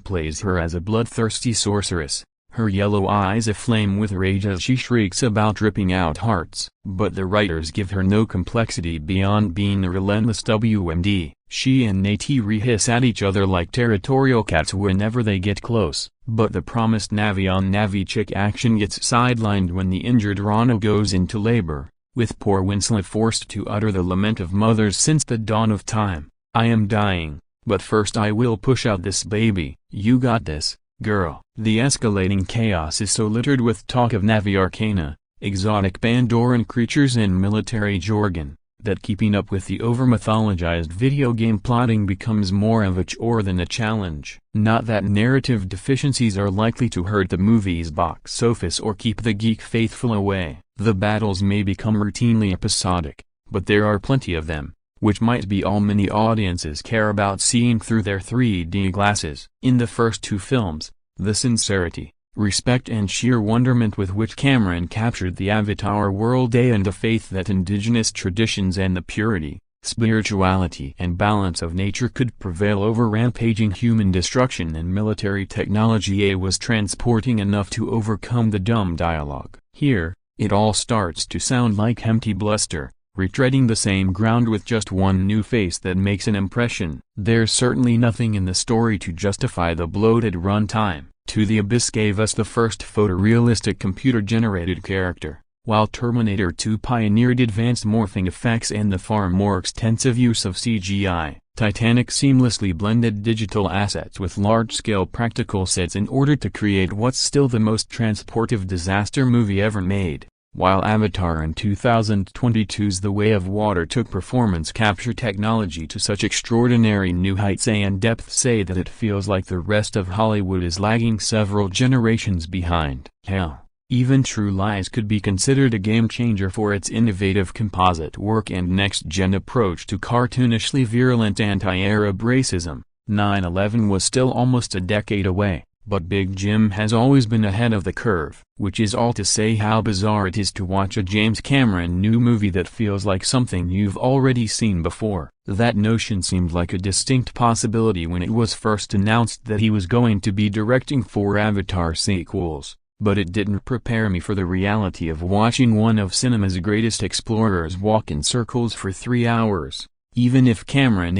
plays her as a bloodthirsty sorceress, her yellow eyes aflame with rage as she shrieks about ripping out hearts. But the writers give her no complexity beyond being a relentless WMD. She and Neytiri hiss at each other like territorial cats whenever they get close. But the promised Na'vi-on-Na'vi chick action gets sidelined when the injured Rana goes into labor, with poor Winslet forced to utter the lament of mothers since the dawn of time. I am dying, but first I will push out this baby. You got this, girl. The escalating chaos is so littered with talk of Na'vi arcana, exotic Pandoran creatures and military jargon, that keeping up with the over-mythologized video game plotting becomes more of a chore than a challenge. Not that narrative deficiencies are likely to hurt the movie's box office or keep the geek faithful away. The battles may become routinely episodic, but there are plenty of them, which might be all many audiences care about seeing through their 3D glasses. In the first two films, the sincerity, respect and sheer wonderment with which Cameron captured the Avatar world and the faith that indigenous traditions and the purity, spirituality and balance of nature could prevail over rampaging human destruction and military technology was transporting enough to overcome the dumb dialogue. Here, it all starts to sound like empty bluster, retreading the same ground with just one new face that makes an impression. There's certainly nothing in the story to justify the bloated runtime. To the Abyss gave us the first photorealistic computer-generated character, while Terminator 2 pioneered advanced morphing effects and the far more extensive use of CGI. Titanic seamlessly blended digital assets with large-scale practical sets in order to create what's still the most transportive disaster movie ever made, while Avatar in 2022's The Way of Water took performance capture technology to such extraordinary new heights and depths say that it feels like the rest of Hollywood is lagging several generations behind. Hell, even True Lies could be considered a game-changer for its innovative composite work and next-gen approach to cartoonishly virulent anti-Arab racism. 9/11 was still almost a decade away, but Big Jim has always been ahead of the curve, which is all to say how bizarre it is to watch a James Cameron new movie that feels like something you've already seen before. That notion seemed like a distinct possibility when it was first announced that he was going to be directing 4 Avatar sequels, but it didn't prepare me for the reality of watching one of cinema's greatest explorers walk in circles for 3 hours. Even if Cameron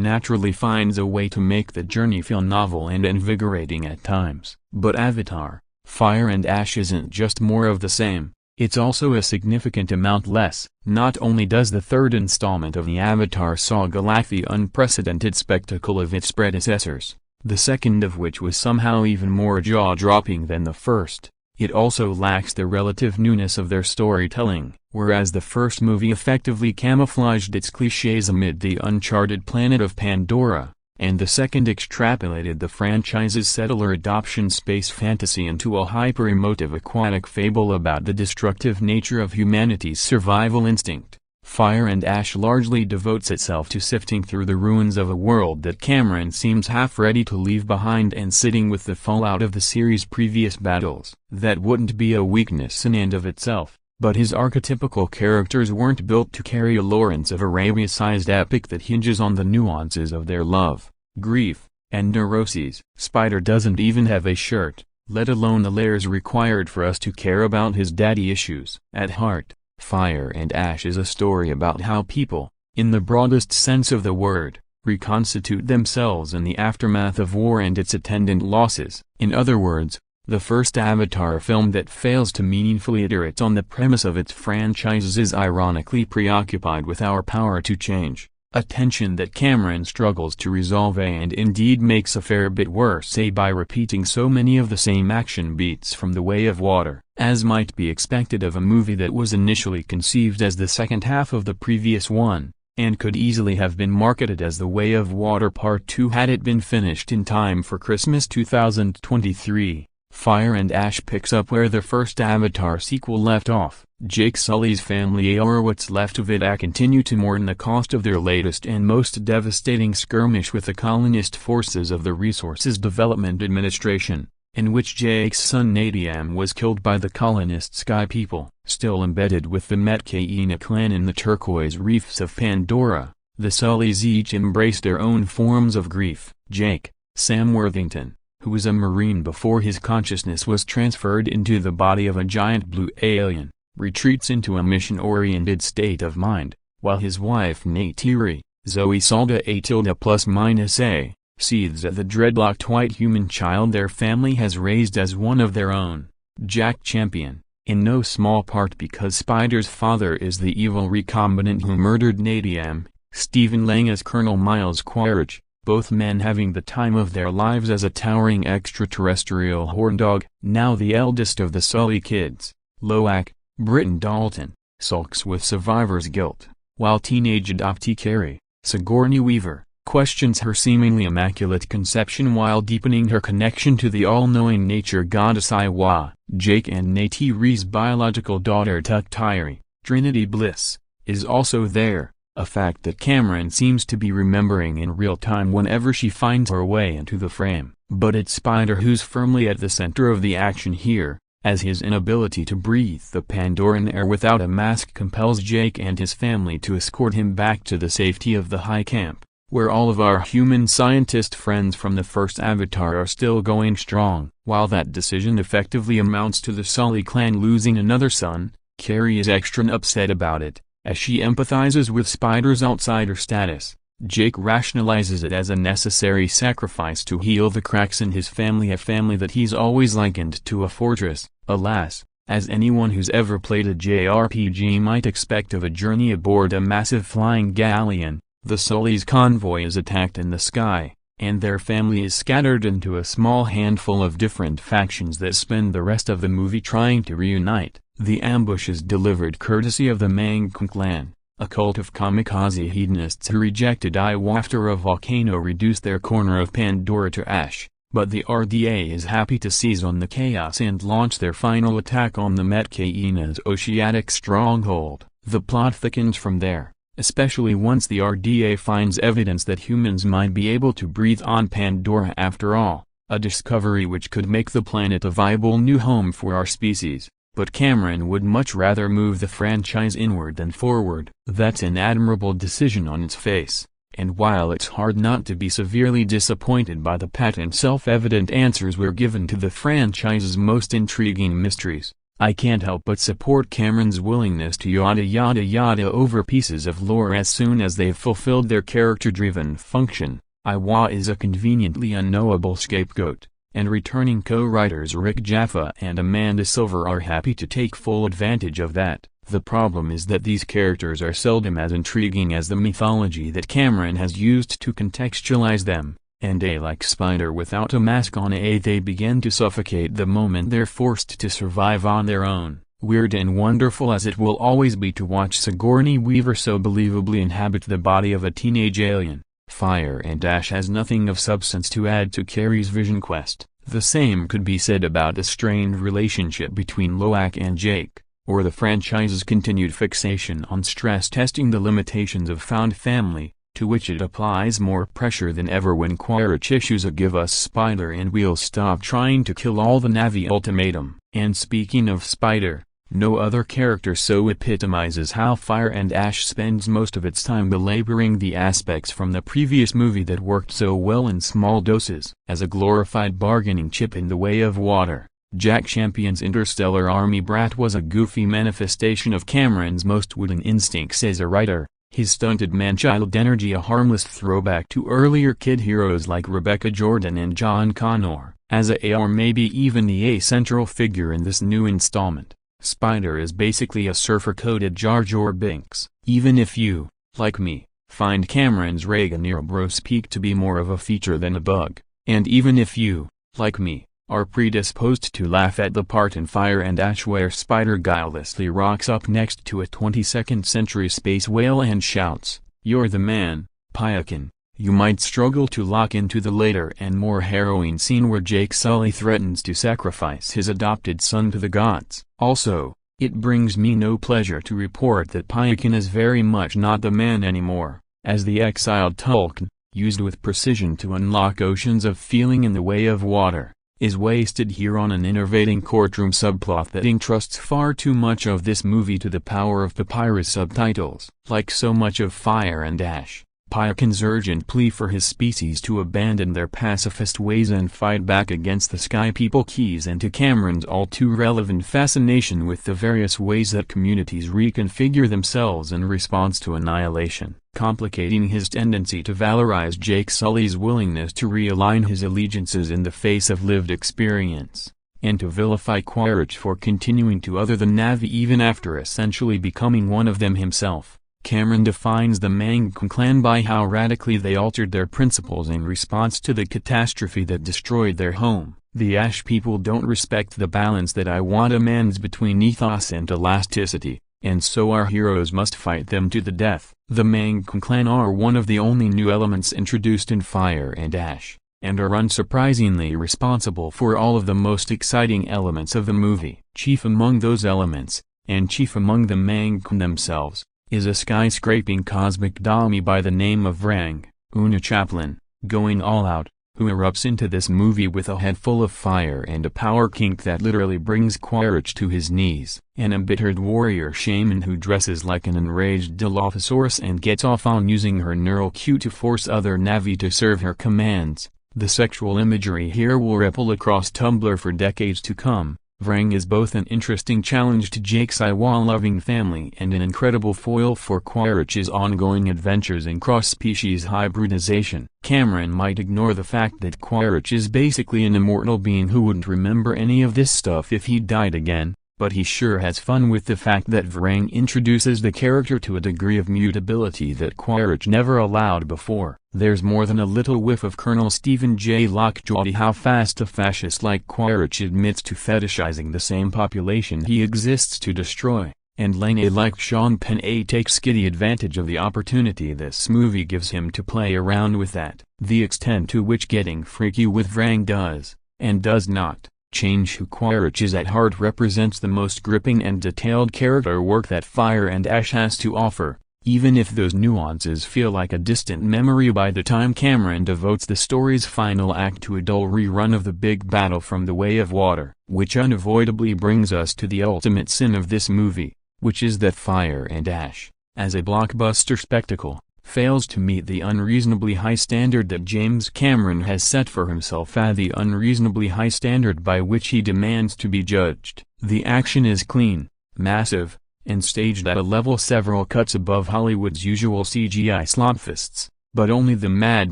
naturally finds a way to make the journey feel novel and invigorating at times. But Avatar, Fire and Ash isn't just more of the same, it's also a significant amount less. Not only does the third installment of the Avatar saga lack the unprecedented spectacle of its predecessors, the second of which was somehow even more jaw-dropping than the first, it also lacks the relative newness of their storytelling. Whereas the first movie effectively camouflaged its cliches amid the uncharted planet of Pandora, and the second extrapolated the franchise's settler adoption space fantasy into a hyper-emotive aquatic fable about the destructive nature of humanity's survival instinct, Fire and Ash largely devotes itself to sifting through the ruins of a world that Cameron seems half ready to leave behind and sitting with the fallout of the series' previous battles. That wouldn't be a weakness in and of itself, but his archetypical characters weren't built to carry a Lawrence of Arabia-sized epic that hinges on the nuances of their love, grief, and neuroses. Spider doesn't even have a shirt, let alone the layers required for us to care about his daddy issues. At heart, Fire and Ash is a story about how people, in the broadest sense of the word, reconstitute themselves in the aftermath of war and its attendant losses. In other words, the first Avatar film that fails to meaningfully iterate on the premise of its franchises is ironically preoccupied with our power to change, a tension that Cameron struggles to resolve and indeed makes a fair bit worse by repeating so many of the same action beats from The Way of Water, as might be expected of a movie that was initially conceived as the second half of the previous one, and could easily have been marketed as The Way of Water Part 2 had it been finished in time for Christmas 2023. Fire and Ash picks up where the first Avatar sequel left off. Jake Sully's family, or what's left of it, continue to mourn the cost of their latest and most devastating skirmish with the colonist forces of the Resources Development Administration, in which Jake's son Nadiam was killed by the colonist Sky People. Still embedded with the Metcaina clan in the turquoise reefs of Pandora, the Sullys each embrace their own forms of grief. Jake, Sam Worthington, who was a Marine before his consciousness was transferred into the body of a giant blue alien, retreats into a mission-oriented state of mind, while his wife Neytiri, Zoe Salda A++A, seethes at the dreadlocked white human child their family has raised as one of their own. Jack Champion, in no small part because Spider's father is the evil recombinant who murdered Nadiam, Stephen Lang as Colonel Miles Quaritch, both men having the time of their lives as a towering extraterrestrial horndog, now the eldest of the Sully kids. Loak, Britton Dalton, sulks with survivor's guilt, while teenage adoptee Carrie, Sigourney Weaver, questions her seemingly immaculate conception while deepening her connection to the all-knowing nature goddess Iwa. Jake and Neytiri's biological daughter Tuktiri, Trinity Bliss, is also there, a fact that Cameron seems to be remembering in real time whenever she finds her way into the frame. But it's Spider who's firmly at the center of the action here, as his inability to breathe the Pandoran air without a mask compels Jake and his family to escort him back to the safety of the high camp, where all of our human scientist friends from the first Avatar are still going strong. While that decision effectively amounts to the Sully clan losing another son, Carrie is extra upset about it, as she empathizes with Spider's outsider status. Jake rationalizes it as a necessary sacrifice to heal the cracks in his family, a family that he's always likened to a fortress. Alas, as anyone who's ever played a JRPG might expect of a journey aboard a massive flying galleon, the Sully's convoy is attacked in the sky, and their family is scattered into a small handful of different factions that spend the rest of the movie trying to reunite. The ambush is delivered courtesy of the Mang clan, a cult of kamikaze hedonists who rejected Iwa after a volcano reduced their corner of Pandora to ash, but the RDA is happy to seize on the chaos and launch their final attack on the Metcaena's oceanic stronghold. The plot thickens from there, especially once the RDA finds evidence that humans might be able to breathe on Pandora after all, a discovery which could make the planet a viable new home for our species. But Cameron would much rather move the franchise inward than forward. That's an admirable decision on its face, and while it's hard not to be severely disappointed by the pat and self-evident answers we're given to the franchise's most intriguing mysteries, I can't help but support Cameron's willingness to yada yada yada over pieces of lore as soon as they've fulfilled their character-driven function. Iwa is a conveniently unknowable scapegoat, and returning co-writers Rick Jaffa and Amanda Silver are happy to take full advantage of that. The problem is that these characters are seldom as intriguing as the mythology that Cameron has used to contextualize them, and like Spider without a mask on, they begin to suffocate the moment they're forced to survive on their own. Weird and wonderful as it will always be to watch Sigourney Weaver so believably inhabit the body of a teenage alien, Fire and Ash has nothing of substance to add to Carrie's vision quest. The same could be said about the strained relationship between Loak and Jake, or the franchise's continued fixation on stress testing the limitations of found family, to which it applies more pressure than ever when Quaritch issues a "give us Spider and we'll stop trying to kill all the Na'vi" ultimatum. And speaking of Spider, no other character so epitomizes how Fire and Ash spends most of its time belaboring the aspects from the previous movie that worked so well in small doses. As a glorified bargaining chip in the way of water, Jack Champion's interstellar army brat was a goofy manifestation of Cameron's most wooden instincts as a writer, his stunted man-child energy a harmless throwback to earlier kid heroes like Rebecca Jordan and John Connor. As a or maybe even the central figure in this new installment, Spider is basically a surfer-coated Jar Jar Binks. Even if you, like me, find Cameron's Reagan-era bro-speak to be more of a feature than a bug, and even if you, like me, are predisposed to laugh at the part in Fire and Ash where Spider guilelessly rocks up next to a 22nd century space whale and shouts, "You're the man, Pyakin," you might struggle to lock into the later and more harrowing scene where Jake Sully threatens to sacrifice his adopted son to the gods. Also, it brings me no pleasure to report that Pyakin is very much not the man anymore, as the exiled Tulkn, used with precision to unlock oceans of feeling in the way of water, is wasted here on an enervating courtroom subplot that entrusts far too much of this movie to the power of papyrus subtitles. Like so much of Fire and Ash, Pyakin's urgent plea for his species to abandon their pacifist ways and fight back against the Sky People keys into Cameron's all-too-relevant fascination with the various ways that communities reconfigure themselves in response to annihilation, complicating his tendency to valorize Jake Sully's willingness to realign his allegiances in the face of lived experience, and to vilify Quaritch for continuing to other the Na'vi even after essentially becoming one of them himself. Cameron defines the Mang clan by how radically they altered their principles in response to the catastrophe that destroyed their home. The Ash people don't respect the balance that I want demands between ethos and elasticity, and so our heroes must fight them to the death. The Mangkun clan are one of the only new elements introduced in Fire and Ash, and are unsurprisingly responsible for all of the most exciting elements of the movie. Chief among those elements, and chief among the Mangkun themselves, is a skyscraping cosmic dummy by the name of Vrang, Una Chaplin, going all out, who erupts into this movie with a head full of fire and a power kink that literally brings Quaritch to his knees. An embittered warrior shaman who dresses like an enraged Dilophosaurus and gets off on using her neural Q to force other Navi to serve her commands. The sexual imagery here will ripple across Tumblr for decades to come. Vrang is both an interesting challenge to Jake's Iwa-loving family and an incredible foil for Quaritch's ongoing adventures in cross-species hybridization. Cameron might ignore the fact that Quaritch is basically an immortal being who wouldn't remember any of this stuff if he died again, but he sure has fun with the fact that Vrang introduces the character to a degree of mutability that Quaritch never allowed before. There's more than a little whiff of Colonel Stephen J. Lockjaw how fast a fascist like Quaritch admits to fetishizing the same population he exists to destroy, and Lane like Sean Penn takes giddy advantage of the opportunity this movie gives him to play around with that. The extent to which getting freaky with Vrang does, and does not, change who Quaritch is at heart represents the most gripping and detailed character work that Fire and Ash has to offer, even if those nuances feel like a distant memory by the time Cameron devotes the story's final act to a dull rerun of the big battle from The Way of Water. Which unavoidably brings us to the ultimate sin of this movie, which is that Fire and Ash, as a blockbuster spectacle, fails to meet the unreasonably high standard that James Cameron has set for himself, the unreasonably high standard by which he demands to be judged. The action is clean, massive, and staged at a level several cuts above Hollywood's usual CGI slopfists, but only the Mad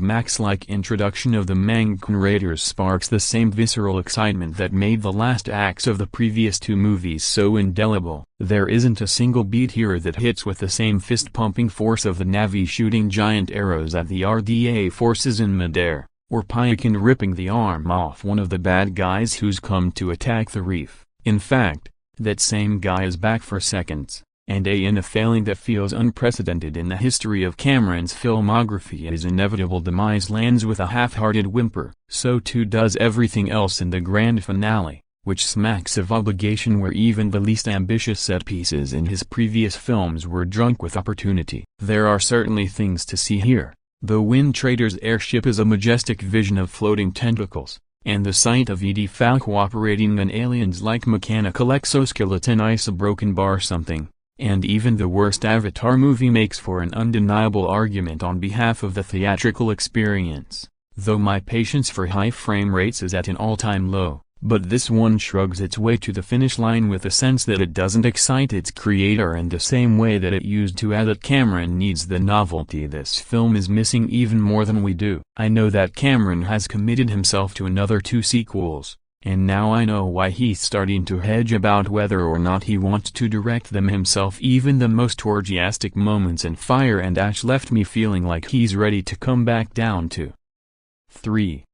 Max-like introduction of the Mangkun Raiders sparks the same visceral excitement that made the last acts of the previous two movies so indelible. There isn't a single beat here that hits with the same fist-pumping force of the Navi shooting giant arrows at the RDA forces in midair, or Pyekin ripping the arm off one of the bad guys who's come to attack the reef. In fact, that same guy is back for seconds, and in a failing that feels unprecedented in the history of Cameron's filmography, his inevitable demise lands with a half-hearted whimper. So too does everything else in the grand finale, which smacks of obligation where even the least ambitious set pieces in his previous films were drunk with opportunity. There are certainly things to see here. The Wind Trader's airship is a majestic vision of floating tentacles, and the sight of Edie Falco operating an aliens-like mechanical exoskeleton is a broken bar something, and even the worst Avatar movie makes for an undeniable argument on behalf of the theatrical experience, though my patience for high frame rates is at an all-time low. But this one shrugs its way to the finish line with a sense that it doesn't excite its creator in the same way that it used to, that Cameron needs the novelty this film is missing even more than we do. I know that Cameron has committed himself to another 2 sequels, and now I know why he's starting to hedge about whether or not he wants to direct them himself. Even the most orgiastic moments in Fire and Ash left me feeling like he's ready to come back down to 3.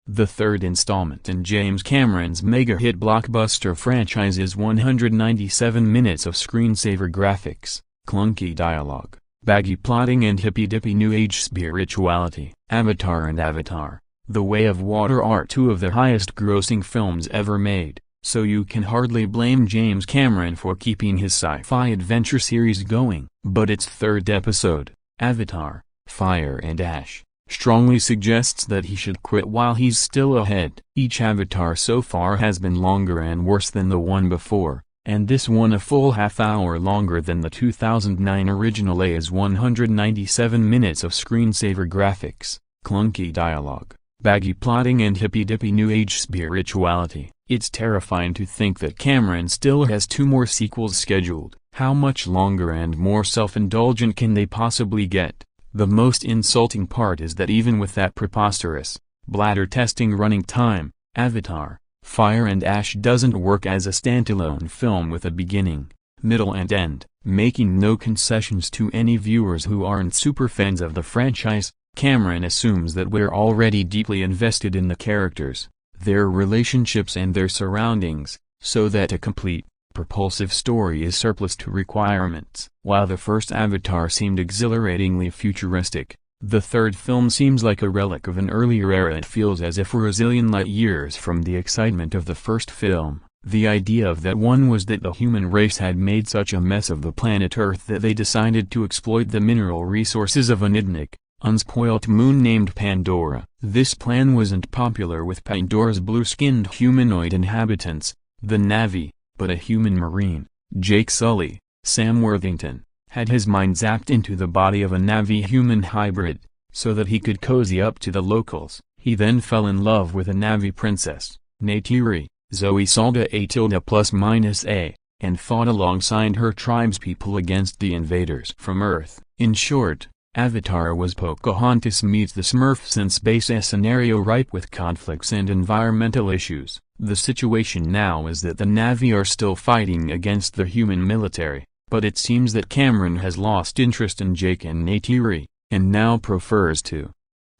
The third installment in James Cameron's mega-hit blockbuster franchise is 197 minutes of screensaver graphics, clunky dialogue, baggy plotting and hippy-dippy New Age spirituality. Avatar and Avatar, The Way of Water are 2 of the highest-grossing films ever made, so you can hardly blame James Cameron for keeping his sci-fi adventure series going. But its third episode, Avatar, Fire and Ash, strongly suggests that he should quit while he's still ahead. Each Avatar so far has been longer and worse than the one before, and this one a full half-hour longer than the 2009 original. Is 197 minutes of screensaver graphics, clunky dialogue, baggy plotting and hippy-dippy New Age spirituality. It's terrifying to think that Cameron still has 2 more sequels scheduled. How much longer and more self-indulgent can they possibly get? The most insulting part is that even with that preposterous, bladder-testing running time, Avatar, Fire and Ash doesn't work as a standalone film with a beginning, middle and end, making no concessions to any viewers who aren't superfans of the franchise. Cameron assumes that we're already deeply invested in the characters, their relationships and their surroundings, so that a complete, propulsive story is surplus to requirements. While the first Avatar seemed exhilaratingly futuristic, the third film seems like a relic of an earlier era. It feels as if we're a zillion light years from the excitement of the first film. The idea of that one was that the human race had made such a mess of the planet Earth that they decided to exploit the mineral resources of an idnic, unspoilt moon named Pandora. This plan wasn't popular with Pandora's blue-skinned humanoid inhabitants, the Na'vi, but a human marine, Jake Sully, Sam Worthington, had his mind zapped into the body of a Na'vi-human hybrid, so that he could cozy up to the locals. He then fell in love with a Na'vi princess, Neytiri, Zoe Salda A+A, and fought alongside her tribespeople against the invaders from Earth. In short, Avatar was Pocahontas meets the Smurfs in space, a scenario ripe with conflicts and environmental issues. The situation now is that the Na'vi are still fighting against the human military, but it seems that Cameron has lost interest in Jake and Neytiri, and now prefers to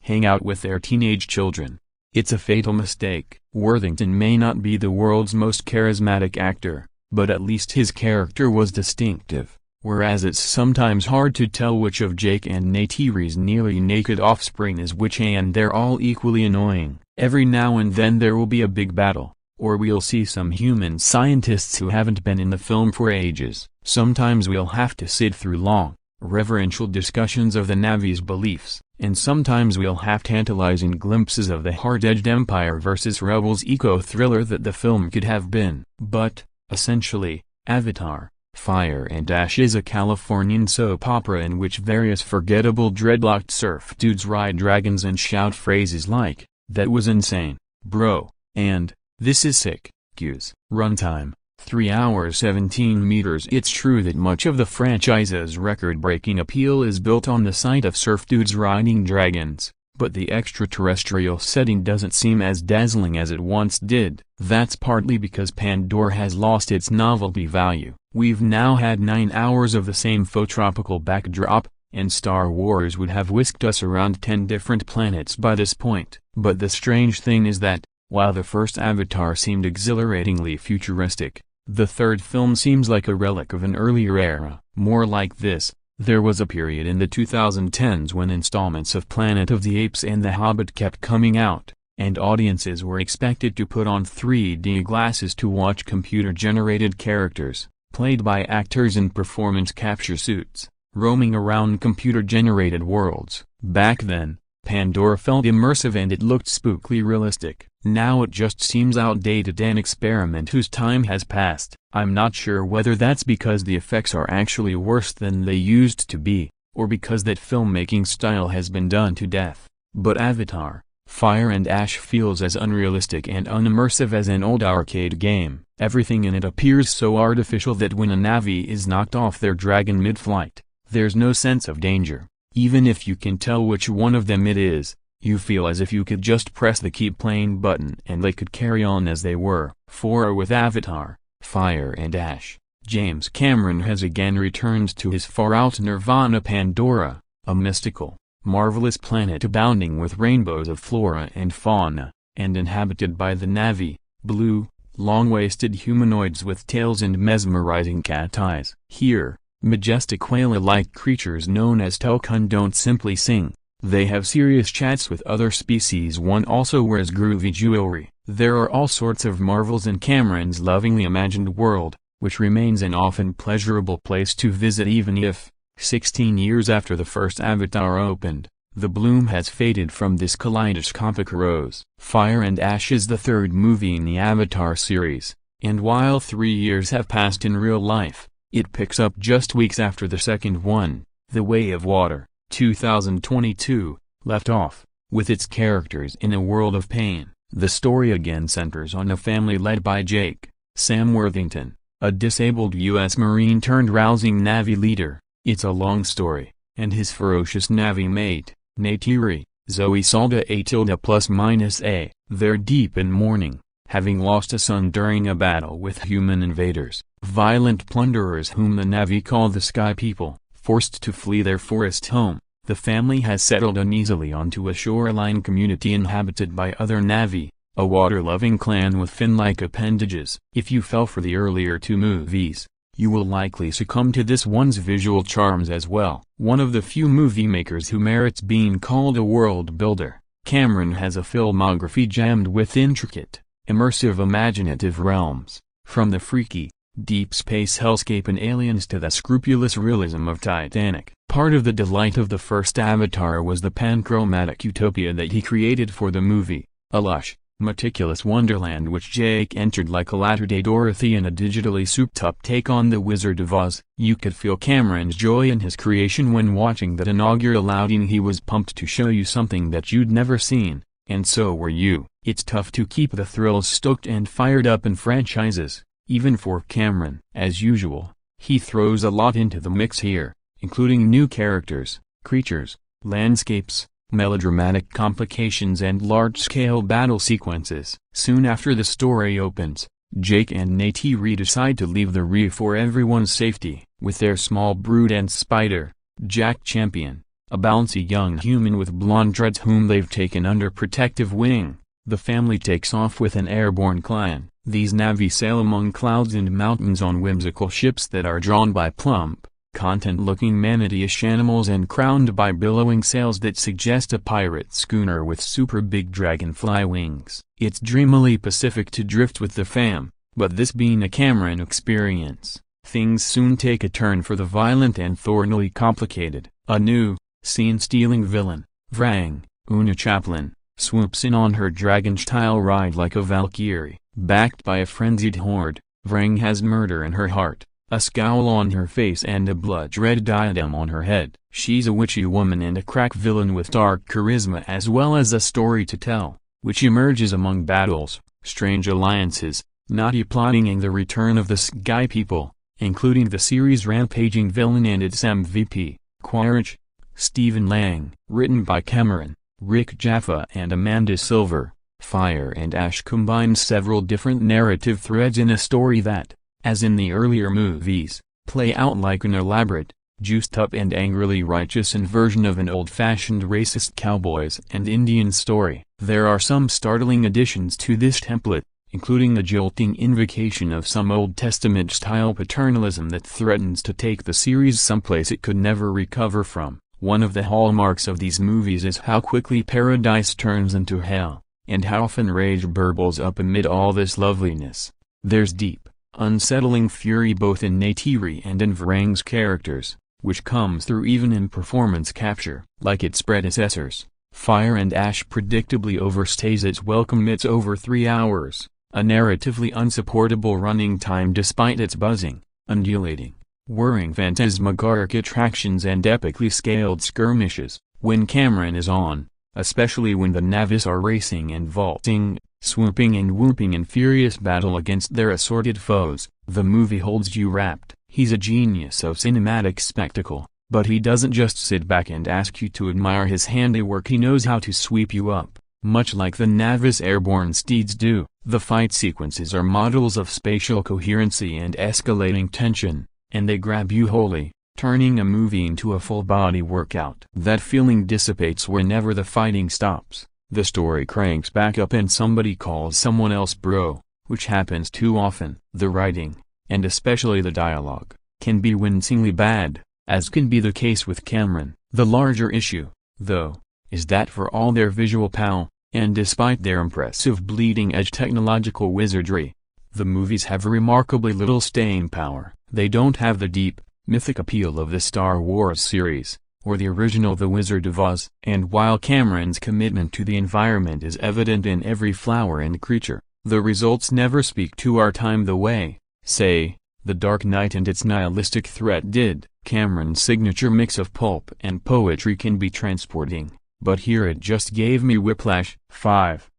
hang out with their teenage children. It's a fatal mistake. Worthington may not be the world's most charismatic actor, but at least his character was distinctive. Whereas it's sometimes hard to tell which of Jake and Neytiri's nearly naked offspring is which, and they're all equally annoying. Every now and then there will be a big battle, or we'll see some human scientists who haven't been in the film for ages. Sometimes we'll have to sit through long, reverential discussions of the Na'vi's beliefs, and sometimes we'll have tantalizing glimpses of the hard-edged Empire versus Rebels eco-thriller that the film could have been. But, essentially, Avatar, Fire and Ash is a Californian soap opera in which various forgettable dreadlocked surf dudes ride dragons and shout phrases like, "That was insane, bro," and "This is sick." Cues. Runtime, 3 hours 17 meters. It's true that much of the franchise's record-breaking appeal is built on the sight of surf dudes riding dragons, but the extraterrestrial setting doesn't seem as dazzling as it once did. That's partly because Pandora has lost its novelty value. We've now had 9 hours of the same faux tropical backdrop, and Star Wars would have whisked us around 10 different planets by this point. But the strange thing is that, while the first Avatar seemed exhilaratingly futuristic, the third film seems like a relic of an earlier era. More like this: there was a period in the 2010s when installments of Planet of the Apes and The Hobbit kept coming out, and audiences were expected to put on 3D glasses to watch computer-generated characters, played by actors in performance capture suits, roaming around computer-generated worlds. Back then, Pandora felt immersive and it looked spookily realistic. Now it just seems outdated, an experiment whose time has passed. I'm not sure whether that's because the effects are actually worse than they used to be, or because that filmmaking style has been done to death. But Avatar, Fire and Ash feels as unrealistic and unimmersive as an old arcade game. Everything in it appears so artificial that when a Na'vi is knocked off their dragon mid-flight, there's no sense of danger. Even if you can tell which one of them it is, you feel as if you could just press the keep playing button and they could carry on as they were. With Avatar, Fire and Ash, James Cameron has again returned to his far-out nirvana Pandora, a mystical, marvelous planet abounding with rainbows of flora and fauna, and inhabited by the Na'vi, blue, long-waisted humanoids with tails and mesmerizing cat eyes. Here, majestic Quaila-like creatures known as Tulkun don't simply sing, they have serious chats with other species. One also wears groovy jewelry. There are all sorts of marvels in Cameron's lovingly imagined world, which remains an often pleasurable place to visit even if, 16 years after the first Avatar opened, the bloom has faded from this kaleidoscopic rose. Fire and Ash is the third movie in the Avatar series, and while 3 years have passed in real life, it picks up just weeks after the second one. The Way of Water, 2022, left off, with its characters in a world of pain. The story again centers on a family led by Jake, Sam Worthington, a disabled U.S. Marine turned rousing Na'vi leader. It's a long story, and his ferocious Na'vi mate, Neytiri, Zoe Salda A+A. They're deep in mourning, having lost a son during a battle with human invaders, violent plunderers whom the Na'vi call the Sky People. Forced to flee their forest home, the family has settled uneasily onto a shoreline community inhabited by other Na'vi, a water-loving clan with fin-like appendages. If you fell for the earlier two movies, you will likely succumb to this one's visual charms as well. One of the few movie makers who merits being called a world builder, Cameron has a filmography jammed with intricate, immersive imaginative realms, from the freaky, deep space hellscape and Aliens to the scrupulous realism of Titanic. Part of the delight of the first Avatar was the panchromatic utopia that he created for the movie, a lush, meticulous wonderland which Jake entered like a latter-day Dorothy in a digitally souped-up take on The Wizard of Oz. You could feel Cameron's joy in his creation when watching that inaugural outing. He was pumped to show you something that you'd never seen, and so were you. It's tough to keep the thrills stoked and fired up in franchises, even for Cameron. As usual, he throws a lot into the mix here, including new characters, creatures, landscapes, melodramatic complications and large-scale battle sequences. Soon after the story opens, Jake and Neytiri decide to leave the reef for everyone's safety. With their small brood and Spider, Jack Champion, a bouncy young human with blonde dreads whom they've taken under protective wing, the family takes off with an airborne clan. These Na'vi sail among clouds and mountains on whimsical ships that are drawn by plump, content-looking manatee-ish animals and crowned by billowing sails that suggest a pirate schooner with super big dragonfly wings. It's dreamily Pacific to drift with the fam, but this being a Cameron experience, things soon take a turn for the violent and thornily complicated. A new, scene-stealing villain, Vrang, Una Chaplin, swoops in on her dragon-style ride like a Valkyrie. Backed by a frenzied horde, Vrang has murder in her heart, a scowl on her face and a blood-red diadem on her head. She's a witchy woman and a crack villain with dark charisma as well as a story to tell, which emerges among battles, strange alliances, naughty plotting and the return of the Sky People, including the series' rampaging villain and its MVP, Quaritch, Stephen Lang. Written by Cameron, Rick Jaffa and Amanda Silver, Fire and Ash combines several different narrative threads in a story that, as in the earlier movies, play out like an elaborate, juiced-up and angrily righteous inversion of an old-fashioned racist cowboys and Indians story. There are some startling additions to this template, including the jolting invocation of some Old Testament-style paternalism that threatens to take the series someplace it could never recover from. One of the hallmarks of these movies is how quickly paradise turns into hell, and how often rage burbles up amid all this loveliness. There's deep, unsettling fury both in Neytiri and in Vrang's characters, which comes through even in performance capture. Like its predecessors, Fire and Ash predictably overstays its welcome. It's over 3 hours, a narratively unsupportable running time despite its buzzing, undulating, whirring phantasmagoric attractions and epically scaled skirmishes. When Cameron is on, especially when the Navis are racing and vaulting, swooping and whooping in furious battle against their assorted foes, the movie holds you rapt. He's a genius of cinematic spectacle, but he doesn't just sit back and ask you to admire his handiwork. He knows how to sweep you up, much like the Navis airborne steeds do. The fight sequences are models of spatial coherency and escalating tension, and they grab you wholly, turning a movie into a full-body workout. That feeling dissipates whenever the fighting stops, the story cranks back up and somebody calls someone else bro, which happens too often. The writing, and especially the dialogue, can be wincingly bad, as can be the case with Cameron. The larger issue, though, is that for all their visual power, and despite their impressive bleeding-edge technological wizardry, the movies have remarkably little staying power. They don't have the deep, mythic appeal of the Star Wars series, or the original The Wizard of Oz. And while Cameron's commitment to the environment is evident in every flower and creature, the results never speak to our time the way, say, The Dark Knight and its nihilistic threat did. Cameron's signature mix of pulp and poetry can be transporting, but here it just gave me whiplash. 5.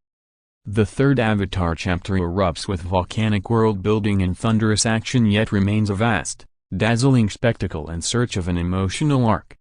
The third Avatar chapter erupts with volcanic world-building and thunderous action, yet remains a vast, dazzling spectacle in search of an emotional arc.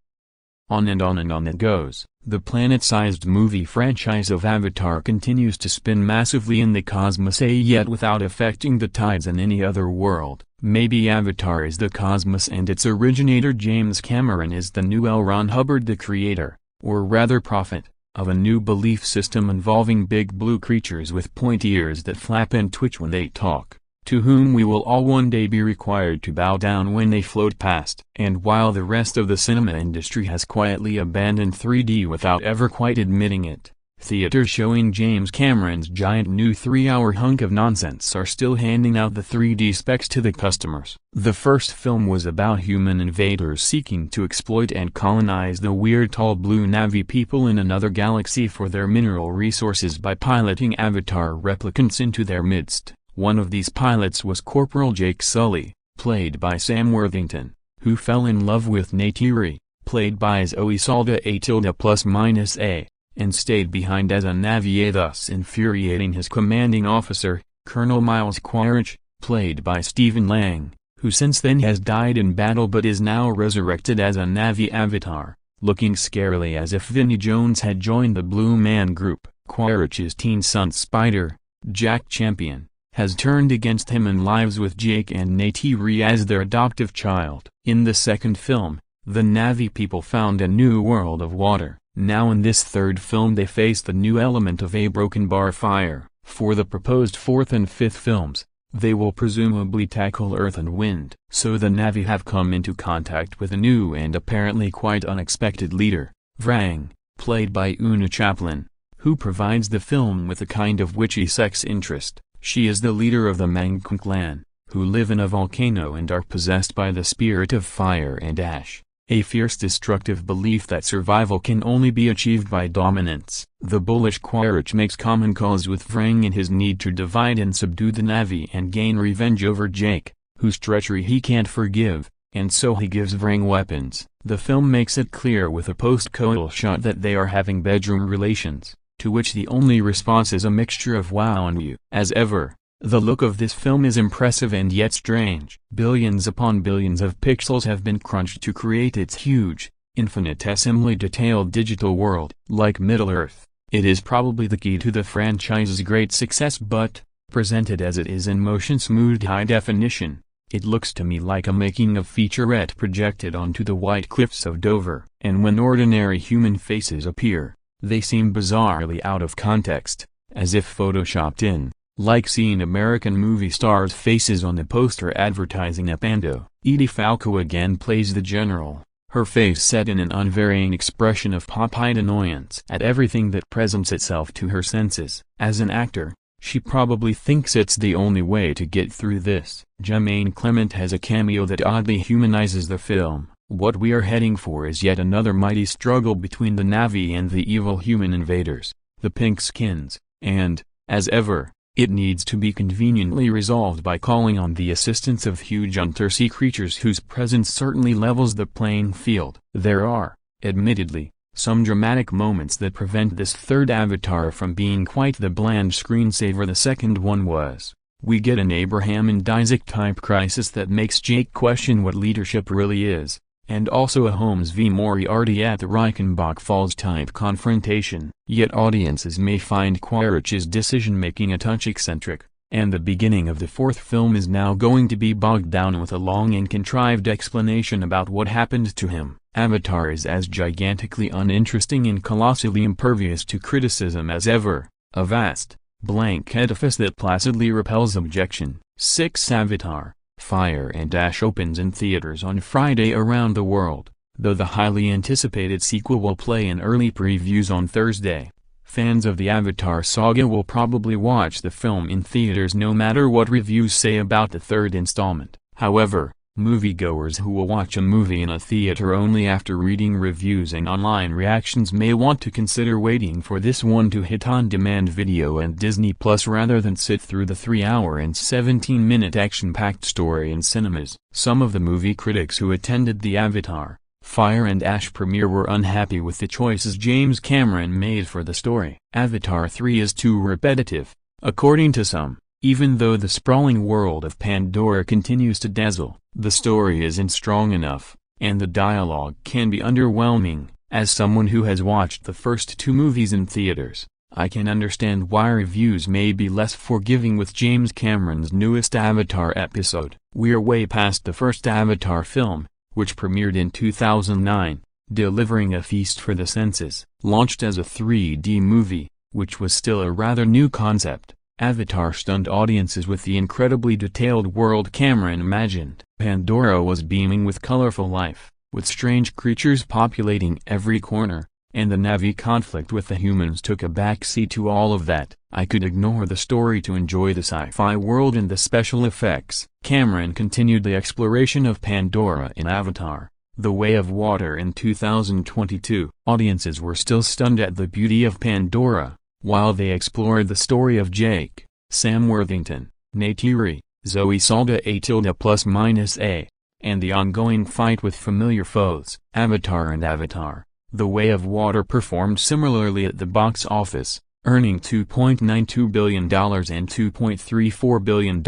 On and on and on it goes. The planet-sized movie franchise of Avatar continues to spin massively in the cosmos, yet without affecting the tides in any other world. Maybe Avatar is the cosmos and its originator James Cameron is the new L. Ron Hubbard, the creator, or rather prophet, of a new belief system involving big blue creatures with pointy ears that flap and twitch when they talk, to whom we will all one day be required to bow down when they float past. And while the rest of the cinema industry has quietly abandoned 3D without ever quite admitting it, theaters showing James Cameron's giant new 3-hour hunk of nonsense are still handing out the 3D specs to the customers. The first film was about human invaders seeking to exploit and colonize the weird tall blue Na'vi people in another galaxy for their mineral resources by piloting Avatar replicants into their midst. One of these pilots was Corporal Jake Sully, played by Sam Worthington, who fell in love with Neytiri, played by Zoe Saldaña +A, and stayed behind as a Na'vi, thus infuriating his commanding officer, Colonel Miles Quaritch, played by Stephen Lang, who since then has died in battle but is now resurrected as a Na'vi avatar, looking scarily as if Vinnie Jones had joined the Blue Man Group. Quaritch's teen son Spider, Jack Champion, has turned against him and lives with Jake and Neytiri as their adoptive child. In the second film, the Na'vi people found a new world of water. Now in this third film they face the new element of a broken bar fire. For the proposed fourth and fifth films, they will presumably tackle earth and wind. So the Na'vi have come into contact with a new and apparently quite unexpected leader, Vrang, played by Una Chaplin, who provides the film with a kind of witchy sex interest. She is the leader of the Mangkuk clan, who live in a volcano and are possessed by the spirit of fire and ash, a fierce destructive belief that survival can only be achieved by dominance. The bullish Quaritch makes common cause with Vrang in his need to divide and subdue the Na'vi and gain revenge over Jake, whose treachery he can't forgive, and so he gives Vrang weapons. The film makes it clear with a post-coital shot that they are having bedroom relations, to which the only response is a mixture of wow and ew. As ever, the look of this film is impressive and yet strange. Billions upon billions of pixels have been crunched to create its huge, infinitesimally detailed digital world. Like Middle-earth, it is probably the key to the franchise's great success, but, presented as it is in motion smooth high definition, it looks to me like a making-of featurette projected onto the white cliffs of Dover. And when ordinary human faces appear, they seem bizarrely out of context, as if photoshopped in, like seeing American movie stars' faces on the poster advertising a Pando. Edie Falco again plays the general, her face set in an unvarying expression of pop-eyed annoyance at everything that presents itself to her senses. As an actor, she probably thinks it's the only way to get through this. Jermaine Clement has a cameo that oddly humanizes the film. What we are heading for is yet another mighty struggle between the Na'vi and the evil human invaders, the Pink Skins, and, as ever, it needs to be conveniently resolved by calling on the assistance of huge undersea creatures whose presence certainly levels the playing field. There are, admittedly, some dramatic moments that prevent this third Avatar from being quite the bland screensaver the second one was. We get an Abraham and Isaac-type crisis that makes Jake question what leadership really is, and also a Holmes v. Moriarty at the Reichenbach Falls-type confrontation. Yet audiences may find Quaritch's decision-making a touch eccentric, and the beginning of the fourth film is now going to be bogged down with a long and contrived explanation about what happened to him. Avatar is as gigantically uninteresting and colossally impervious to criticism as ever, a vast, blank edifice that placidly repels objection. 6. Avatar, Fire and Ash opens in theaters on Friday around the world, though the highly anticipated sequel will play in early previews on Thursday. Fans of the Avatar saga will probably watch the film in theaters no matter what reviews say about the third installment. However, moviegoers who will watch a movie in a theater only after reading reviews and online reactions may want to consider waiting for this one to hit on-demand video and Disney Plus rather than sit through the 3-hour and 17-minute action-packed story in cinemas. Some of the movie critics who attended the Avatar, Fire and Ash premiere were unhappy with the choices James Cameron made for the story. Avatar 3 is too repetitive, according to some. Even though the sprawling world of Pandora continues to dazzle, the story isn't strong enough, and the dialogue can be underwhelming. As someone who has watched the first two movies in theaters, I can understand why reviews may be less forgiving with James Cameron's newest Avatar episode. We're way past the first Avatar film, which premiered in 2009, delivering a feast for the senses. Launched as a 3D movie, which was still a rather new concept, Avatar stunned audiences with the incredibly detailed world Cameron imagined. Pandora was beaming with colorful life, with strange creatures populating every corner, and the Na'vi conflict with the humans took a backseat to all of that. I could ignore the story to enjoy the sci-fi world and the special effects. Cameron continued the exploration of Pandora in Avatar: The Way of Water in 2022. Audiences were still stunned at the beauty of Pandora, while they explored the story of Jake, Sam Worthington, Neytiri, Zoe Saldaña+A, and the ongoing fight with familiar foes. Avatar and Avatar: The Way of Water performed similarly at the box office, earning $2.92 billion and $2.34 billion,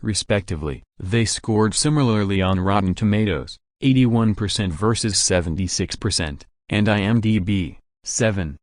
respectively. They scored similarly on Rotten Tomatoes, 81% versus 76%, and IMDb, 7.9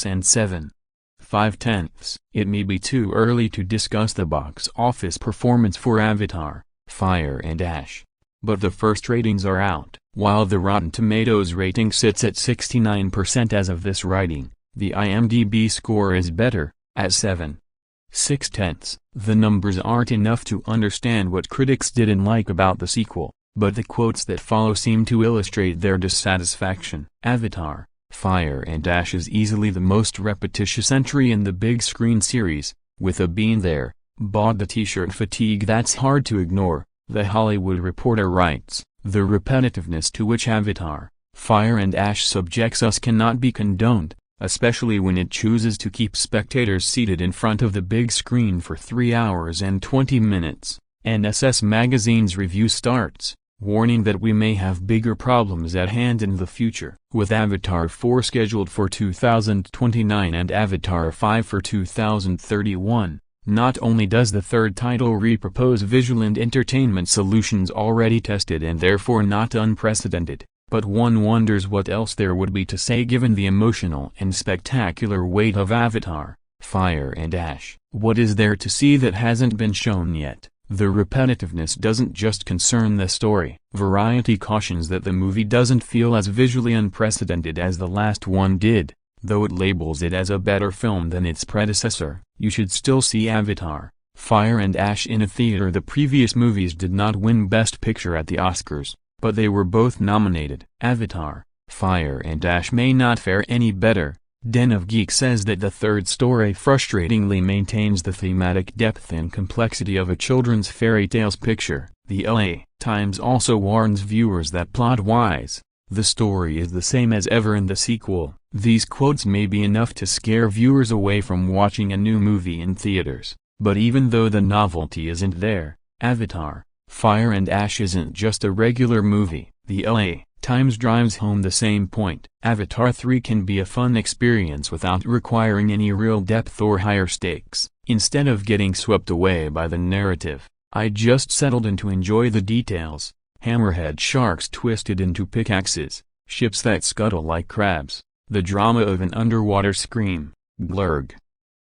and 7.5. It may be too early to discuss the box office performance for Avatar: Fire and Ash, but the first ratings are out. While the Rotten Tomatoes rating sits at 69% as of this writing, the IMDb score is better, at 7.6. The numbers aren't enough to understand what critics didn't like about the sequel, but the quotes that follow seem to illustrate their dissatisfaction. Avatar: Fire and Ash is easily the most repetitious entry in the big screen series, with a "been there, bought the t-shirt" fatigue that's hard to ignore, The Hollywood Reporter writes. The repetitiveness to which Avatar: Fire and Ash subjects us cannot be condoned, especially when it chooses to keep spectators seated in front of the big screen for 3 hours and 20 minutes. NSS Magazine's review starts, warning that we may have bigger problems at hand in the future. With Avatar 4 scheduled for 2029 and Avatar 5 for 2031, not only does the third title repropose visual and entertainment solutions already tested and therefore not unprecedented, but one wonders what else there would be to say given the emotional and spectacular weight of Avatar: Fire and Ash. What is there to see that hasn't been shown yet? The repetitiveness doesn't just concern the story. Variety cautions that the movie doesn't feel as visually unprecedented as the last one did. Though it labels it as a better film than its predecessor, you should still see Avatar: Fire and Ash in a theater. The previous movies did not win Best Picture at the Oscars, but they were both nominated. Avatar: Fire and Ash may not fare any better. Den of Geek says that the third story frustratingly maintains the thematic depth and complexity of a children's fairy tales picture. The LA Times also warns viewers that plot-wise, the story is the same as ever in the sequel. These quotes may be enough to scare viewers away from watching a new movie in theaters, but even though the novelty isn't there, Avatar: Fire and Ash isn't just a regular movie. The LA Times drives home the same point. Avatar 3 can be a fun experience without requiring any real depth or higher stakes. Instead of getting swept away by the narrative, I just settled in to enjoy the details: hammerhead sharks twisted into pickaxes, ships that scuttle like crabs, the drama of an underwater scream, glurg.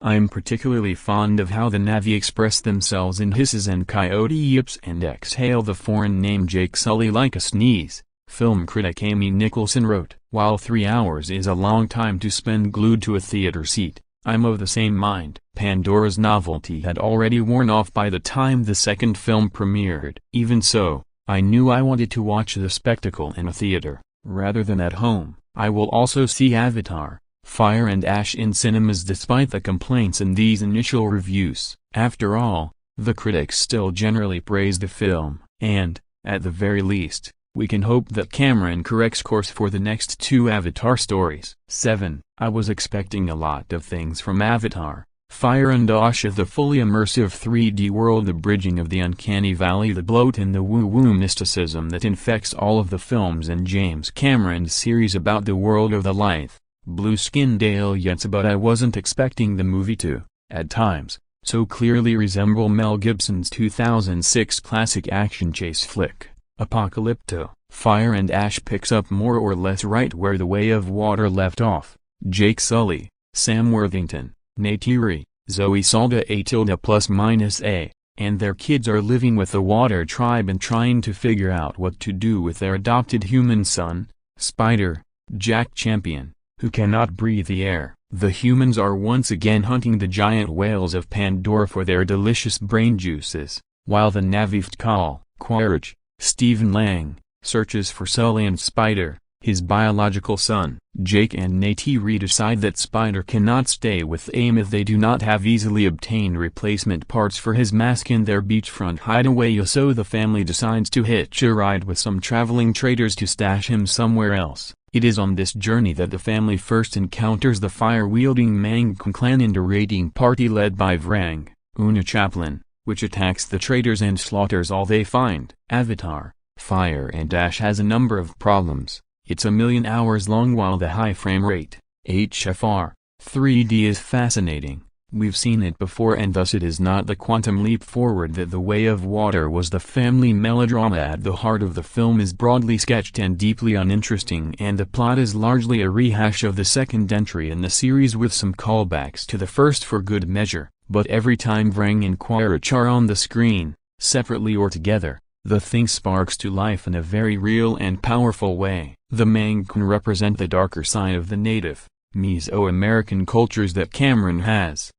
I'm particularly fond of how the Na'vi express themselves in hisses and coyote yips and exhale the foreign name Jake Sully like a sneeze. Film critic Amy Nicholson wrote, "While 3 hours is a long time to spend glued to a theater seat, I'm of the same mind." Pandora's novelty had already worn off by the time the second film premiered. Even so, I knew I wanted to watch the spectacle in a theater, rather than at home. I will also see Avatar: Fire and Ash in cinemas despite the complaints in these initial reviews. After all, the critics still generally praise the film, and, at the very least, we can hope that Cameron corrects course for the next 2 Avatar stories. 7. I was expecting a lot of things from Avatar: Fire and Ash. The fully immersive 3D world, the bridging of the uncanny valley, the bloat and the woo-woo mysticism that infects all of the films in James Cameron's series about the world of the lithe, blue-skinned aliens. But I wasn't expecting the movie to, at times, so clearly resemble Mel Gibson's 2006 classic action chase flick, Apocalypto. Fire and Ash picks up more or less right where The Way of Water left off. Jake Sully, Sam Worthington, Neytiri, Zoe Saldaña+A, and their kids are living with the Water Tribe and trying to figure out what to do with their adopted human son, Spider, Jack Champion, who cannot breathe the air. The humans are once again hunting the giant whales of Pandora for their delicious brain juices, while the Navi Call, Quaritch, Stephen Lang, searches for Sully and Spider, his biological son. Jake and Neytiri decide that Spider cannot stay with AIM if they do not have easily obtained replacement parts for his mask in their beachfront hideaway, so the family decides to hitch a ride with some traveling traders to stash him somewhere else. It is on this journey that the family first encounters the fire-wielding Mang clan and a raiding party led by Vrang, Una Chaplin, which attacks the traders and slaughters all they find. Avatar, Fire and Ash has a number of problems. It's 1,000,000 hours long while the high frame rate, HFR, 3D is fascinating. We've seen it before and thus it is not the quantum leap forward that The Way of Water was. The family melodrama at the heart of the film is broadly sketched and deeply uninteresting, and the plot is largely a rehash of the second entry in the series with some callbacks to the first for good measure, but every time Vrang and Quaritch are on the screen, separately or together, the thing sparks to life in a very real and powerful way. The Mang represent the darker side of the native, Mesoamerican cultures that Cameron has,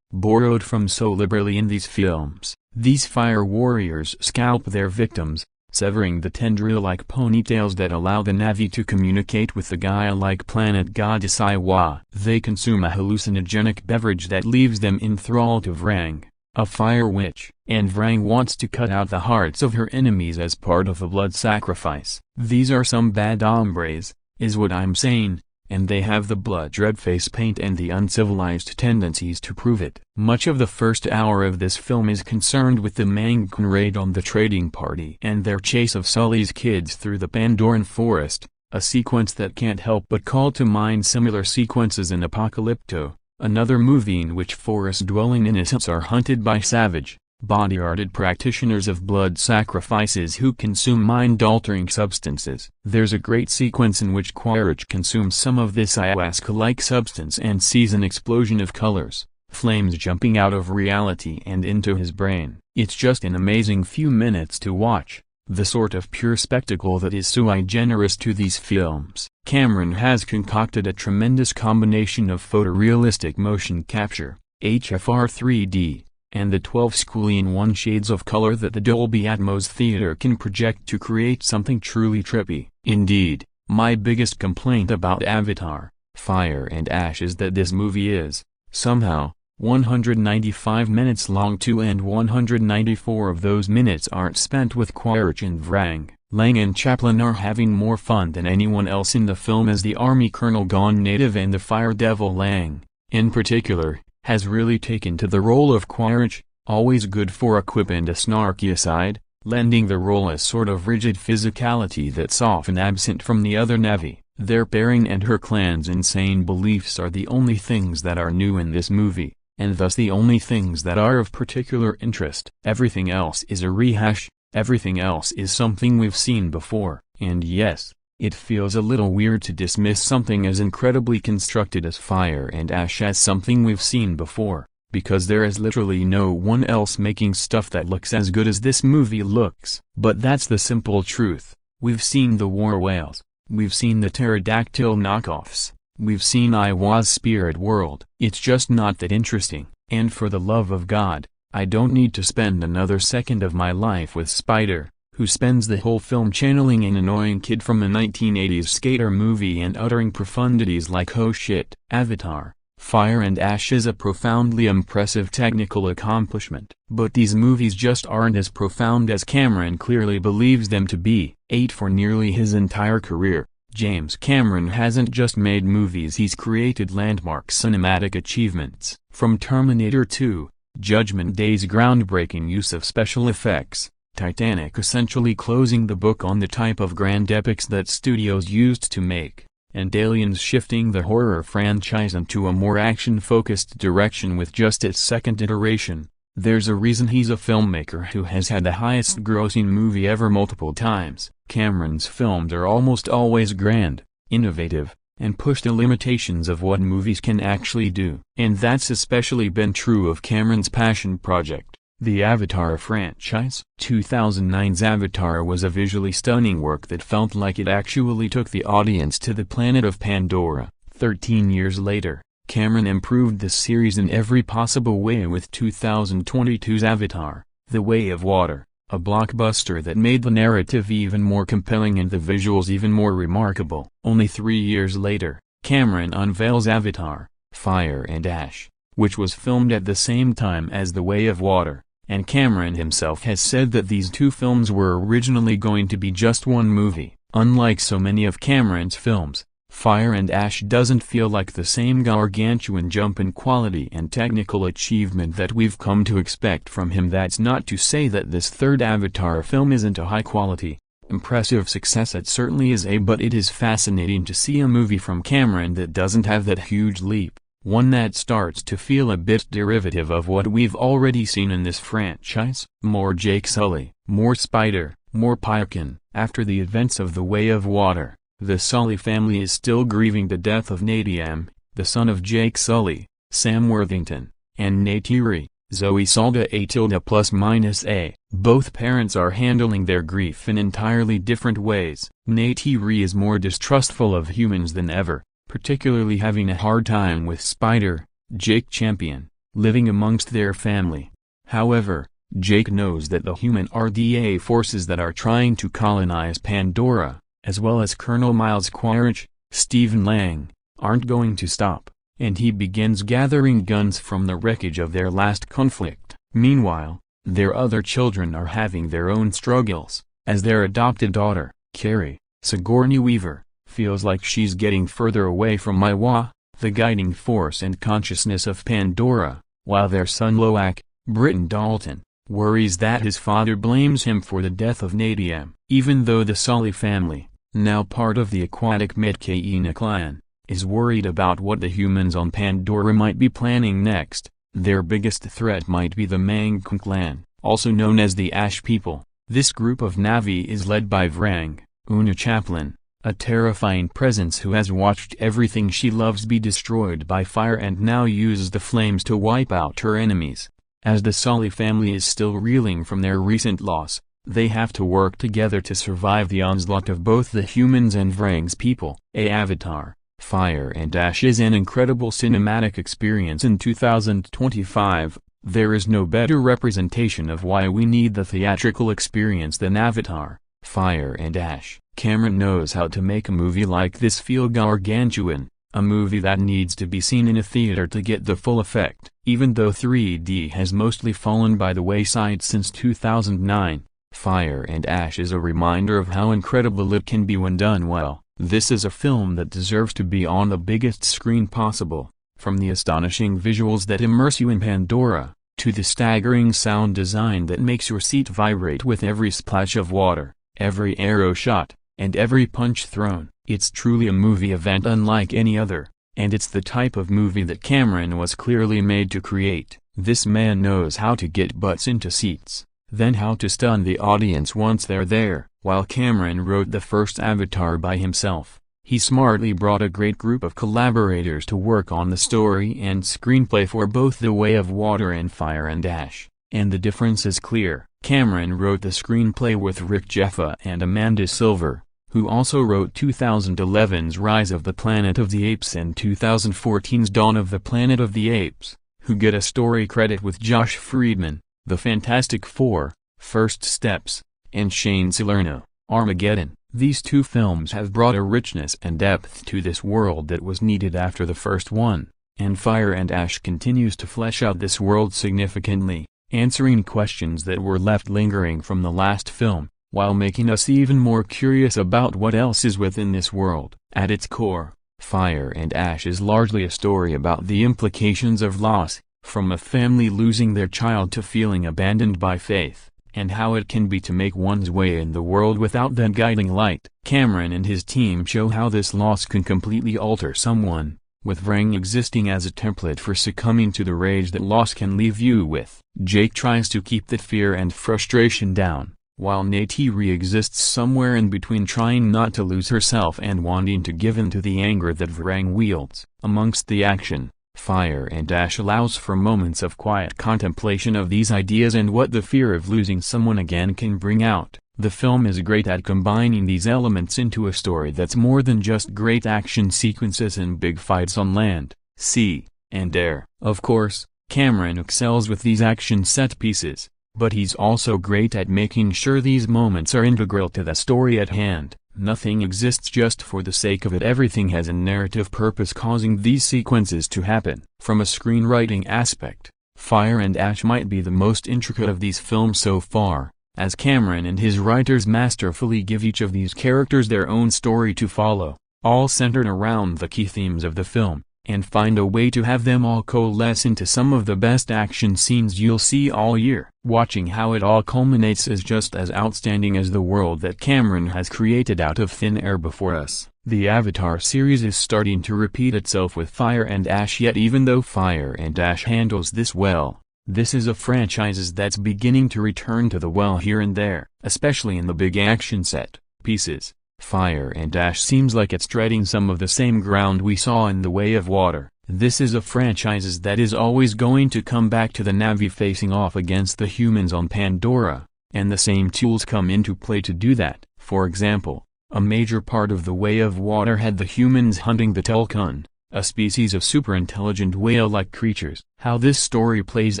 borrowed from so liberally in these films. These fire warriors scalp their victims, severing the tendril-like ponytails that allow the Navi to communicate with the Gaia-like planet goddess Iwa. They consume a hallucinogenic beverage that leaves them enthralled to Vrang, a fire witch, and Vrang wants to cut out the hearts of her enemies as part of a blood sacrifice. These are some bad hombres, is what I'm saying, and they have the blood-red face paint and the uncivilized tendencies to prove it. Much of the first hour of this film is concerned with the Mang raid on the trading party and their chase of Sully's kids through the Pandoran forest, a sequence that can't help but call to mind similar sequences in Apocalypto, another movie in which forest-dwelling innocents are hunted by savage, body-arted practitioners of blood sacrifices who consume mind-altering substances. There's a great sequence in which Quaritch consumes some of this ayahuasca-like substance and sees an explosion of colors, flames jumping out of reality and into his brain. It's just an amazing few minutes to watch, the sort of pure spectacle that is sui generis to these films. Cameron has concocted a tremendous combination of photorealistic motion capture, HFR 3D, and the 12 squillion shades of color that the Dolby Atmos theater can project to create something truly trippy. Indeed, my biggest complaint about Avatar, Fire and Ash is that this movie is, somehow, 195 minutes long too, and 194 of those minutes aren't spent with Quaritch and Vrang. Lang and Chaplin are having more fun than anyone else in the film as the army colonel gone native, and the fire devil Lang, in particular, has really taken to the role of Quaritch, always good for a quip and a snarky aside, lending the role a sort of rigid physicality that's often absent from the other Navi. Their pairing and her clan's insane beliefs are the only things that are new in this movie, and thus the only things that are of particular interest. Everything else is a rehash, everything else is something we've seen before, and yes, it feels a little weird to dismiss something as incredibly constructed as Fire and Ash as something we've seen before, because there is literally no one else making stuff that looks as good as this movie looks. But that's the simple truth. We've seen the war whales, we've seen the pterodactyl knockoffs, we've seen Iwa's spirit world. It's just not that interesting, and for the love of God, I don't need to spend another second of my life with Spider, who spends the whole film channeling an annoying kid from a 1980s skater movie and uttering profundities like "oh shit." Avatar, Fire and Ash is a profoundly impressive technical accomplishment, but these movies just aren't as profound as Cameron clearly believes them to be. For nearly his entire career, James Cameron hasn't just made movies, he's created landmark cinematic achievements. From Terminator 2, Judgment Day's groundbreaking use of special effects, Titanic essentially closing the book on the type of grand epics that studios used to make, and Aliens shifting the horror franchise into a more action-focused direction with just its second iteration. There's a reason he's a filmmaker who has had the highest grossing movie ever multiple times. Cameron's films are almost always grand, innovative, and push the limitations of what movies can actually do. And that's especially been true of Cameron's passion project, The Avatar franchise. 2009's Avatar was a visually stunning work that felt like it actually took the audience to the planet of Pandora. 13 years later, Cameron improved the series in every possible way with 2022's Avatar, The Way of Water, a blockbuster that made the narrative even more compelling and the visuals even more remarkable. Only 3 years later, Cameron unveils Avatar, Fire and Ash, which was filmed at the same time as The Way of Water, and Cameron himself has said that these two films were originally going to be just one movie. Unlike so many of Cameron's films, Fire and Ash doesn't feel like the same gargantuan jump in quality and technical achievement that we've come to expect from him. That's not to say that this third Avatar film isn't a high-quality, impressive success. It certainly is, but it is fascinating to see a movie from Cameron that doesn't have that huge leap, one that starts to feel a bit derivative of what we've already seen in this franchise. More Jake Sully, more Spider, more Pyken. After the events of The Way of Water, the Sully family is still grieving the death of Natiam, the son of Jake Sully, Sam Worthington, and Neytiri, Zoe Saldaña +A. Both parents are handling their grief in entirely different ways. Neytiri is more distrustful of humans than ever, particularly having a hard time with Spider, Jake Champion, living amongst their family. However, Jake knows that the human RDA forces that are trying to colonize Pandora, as well as Colonel Miles Quaritch, Stephen Lang, aren't going to stop, and he begins gathering guns from the wreckage of their last conflict. Meanwhile, their other children are having their own struggles, as their adopted daughter, Carrie, Sigourney Weaver, feels like she's getting further away from Maiwa, the guiding force and consciousness of Pandora, while their son Loak, Britton Dalton, worries that his father blames him for the death of Natiam. Even though the Sully family, now part of the aquatic Medcaina clan, is worried about what the humans on Pandora might be planning next, their biggest threat might be the Mangkuk clan, also known as the Ash People. This group of Na'vi is led by Vrang, Una Chaplin, a terrifying presence who has watched everything she loves be destroyed by fire and now uses the flames to wipe out her enemies. As the Sully family is still reeling from their recent loss, they have to work together to survive the onslaught of both the humans and Vrang's people. Avatar, Fire and Ash is an incredible cinematic experience in 2025. There is no better representation of why we need the theatrical experience than Avatar, Fire and Ash. Cameron knows how to make a movie like this feel gargantuan, a movie that needs to be seen in a theater to get the full effect. Even though 3D has mostly fallen by the wayside since 2009, Fire and Ash is a reminder of how incredible it can be when done well. This is a film that deserves to be on the biggest screen possible, from the astonishing visuals that immerse you in Pandora, to the staggering sound design that makes your seat vibrate with every splash of water, every arrow shot, and every punch thrown. It's truly a movie event unlike any other, and it's the type of movie that Cameron was clearly made to create. This man knows how to get butts into seats, then how to stun the audience once they're there. While Cameron wrote the first Avatar by himself, he smartly brought a great group of collaborators to work on the story and screenplay for both The Way of Water and Fire and Ash, and the difference is clear. Cameron wrote the screenplay with Rick Jeffa and Amanda Silver, who also wrote 2011's Rise of the Planet of the Apes and 2014's Dawn of the Planet of the Apes, who get a story credit with Josh Friedman, The Fantastic Four, First Steps, and Shane Salerno, Armageddon. These two films have brought a richness and depth to this world that was needed after the first one, and Fire and Ash continues to flesh out this world significantly, answering questions that were left lingering from the last film, while making us even more curious about what else is within this world. At its core, Fire and Ash is largely a story about the implications of loss, from a family losing their child to feeling abandoned by faith, and how it can be to make one's way in the world without that guiding light. Cameron and his team show how this loss can completely alter someone, with Vrang existing as a template for succumbing to the rage that loss can leave you with. Jake tries to keep that fear and frustration down, while Neytiri exists somewhere in between, trying not to lose herself and wanting to give in to the anger that Vrang wields. Amongst the action, Fire and Ash allows for moments of quiet contemplation of these ideas and what the fear of losing someone again can bring out. The film is great at combining these elements into a story that's more than just great action sequences and big fights on land, sea, and air. Of course, Cameron excels with these action set pieces, but he's also great at making sure these moments are integral to the story at hand. Nothing exists just for the sake of it. Everything has a narrative purpose causing these sequences to happen. From a screenwriting aspect, Fire and Ash might be the most intricate of these films so far, as Cameron and his writers masterfully give each of these characters their own story to follow, all centered around the key themes of the film, and find a way to have them all coalesce into some of the best action scenes you'll see all year. Watching how it all culminates is just as outstanding as the world that Cameron has created out of thin air before us. The Avatar series is starting to repeat itself with Fire and Ash, yet even though Fire and Ash handles this well, this is a franchise that's beginning to return to the well here and there, especially in the big action set pieces. Fire and Ash seems like it's treading some of the same ground we saw in The Way of Water. This is a franchise that is always going to come back to the Na'vi facing off against the humans on Pandora, and the same tools come into play to do that. For example, a major part of The Way of Water had the humans hunting the Telkun, a species of super-intelligent whale-like creatures. How this story plays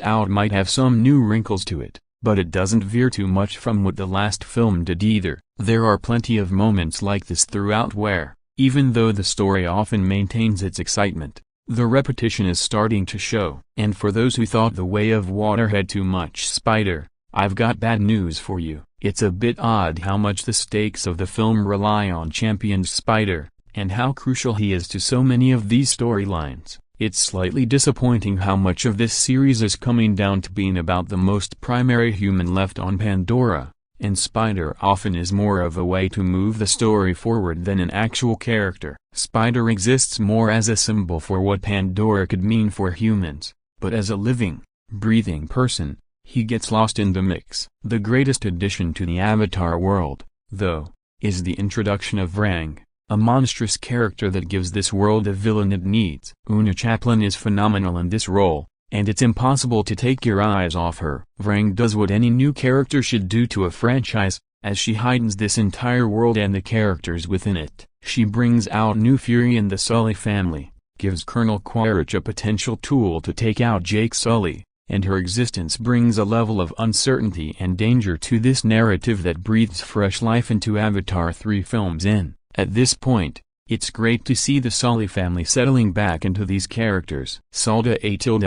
out might have some new wrinkles to it, but it doesn't veer too much from what the last film did either. There are plenty of moments like this throughout where, even though the story often maintains its excitement, the repetition is starting to show. And for those who thought The Way of Water had too much Spider, I've got bad news for you. It's a bit odd how much the stakes of the film rely on championed Spider, and how crucial he is to so many of these storylines. It's slightly disappointing how much of this series is coming down to being about the most primary human left on Pandora, and Spider often is more of a way to move the story forward than an actual character. Spider exists more as a symbol for what Pandora could mean for humans, but as a living, breathing person, he gets lost in the mix. The greatest addition to the Avatar world, though, is the introduction of Vrang, a monstrous character that gives this world a villain it needs. Una Chaplin is phenomenal in this role, and it's impossible to take your eyes off her. Vrang does what any new character should do to a franchise, as she heightens this entire world and the characters within it. She brings out new fury in the Sully family, gives Colonel Quaritch a potential tool to take out Jake Sully, and her existence brings a level of uncertainty and danger to this narrative that breathes fresh life into Avatar 3 films in. At this point, it's great to see the Sully family settling back into these characters. Saldaña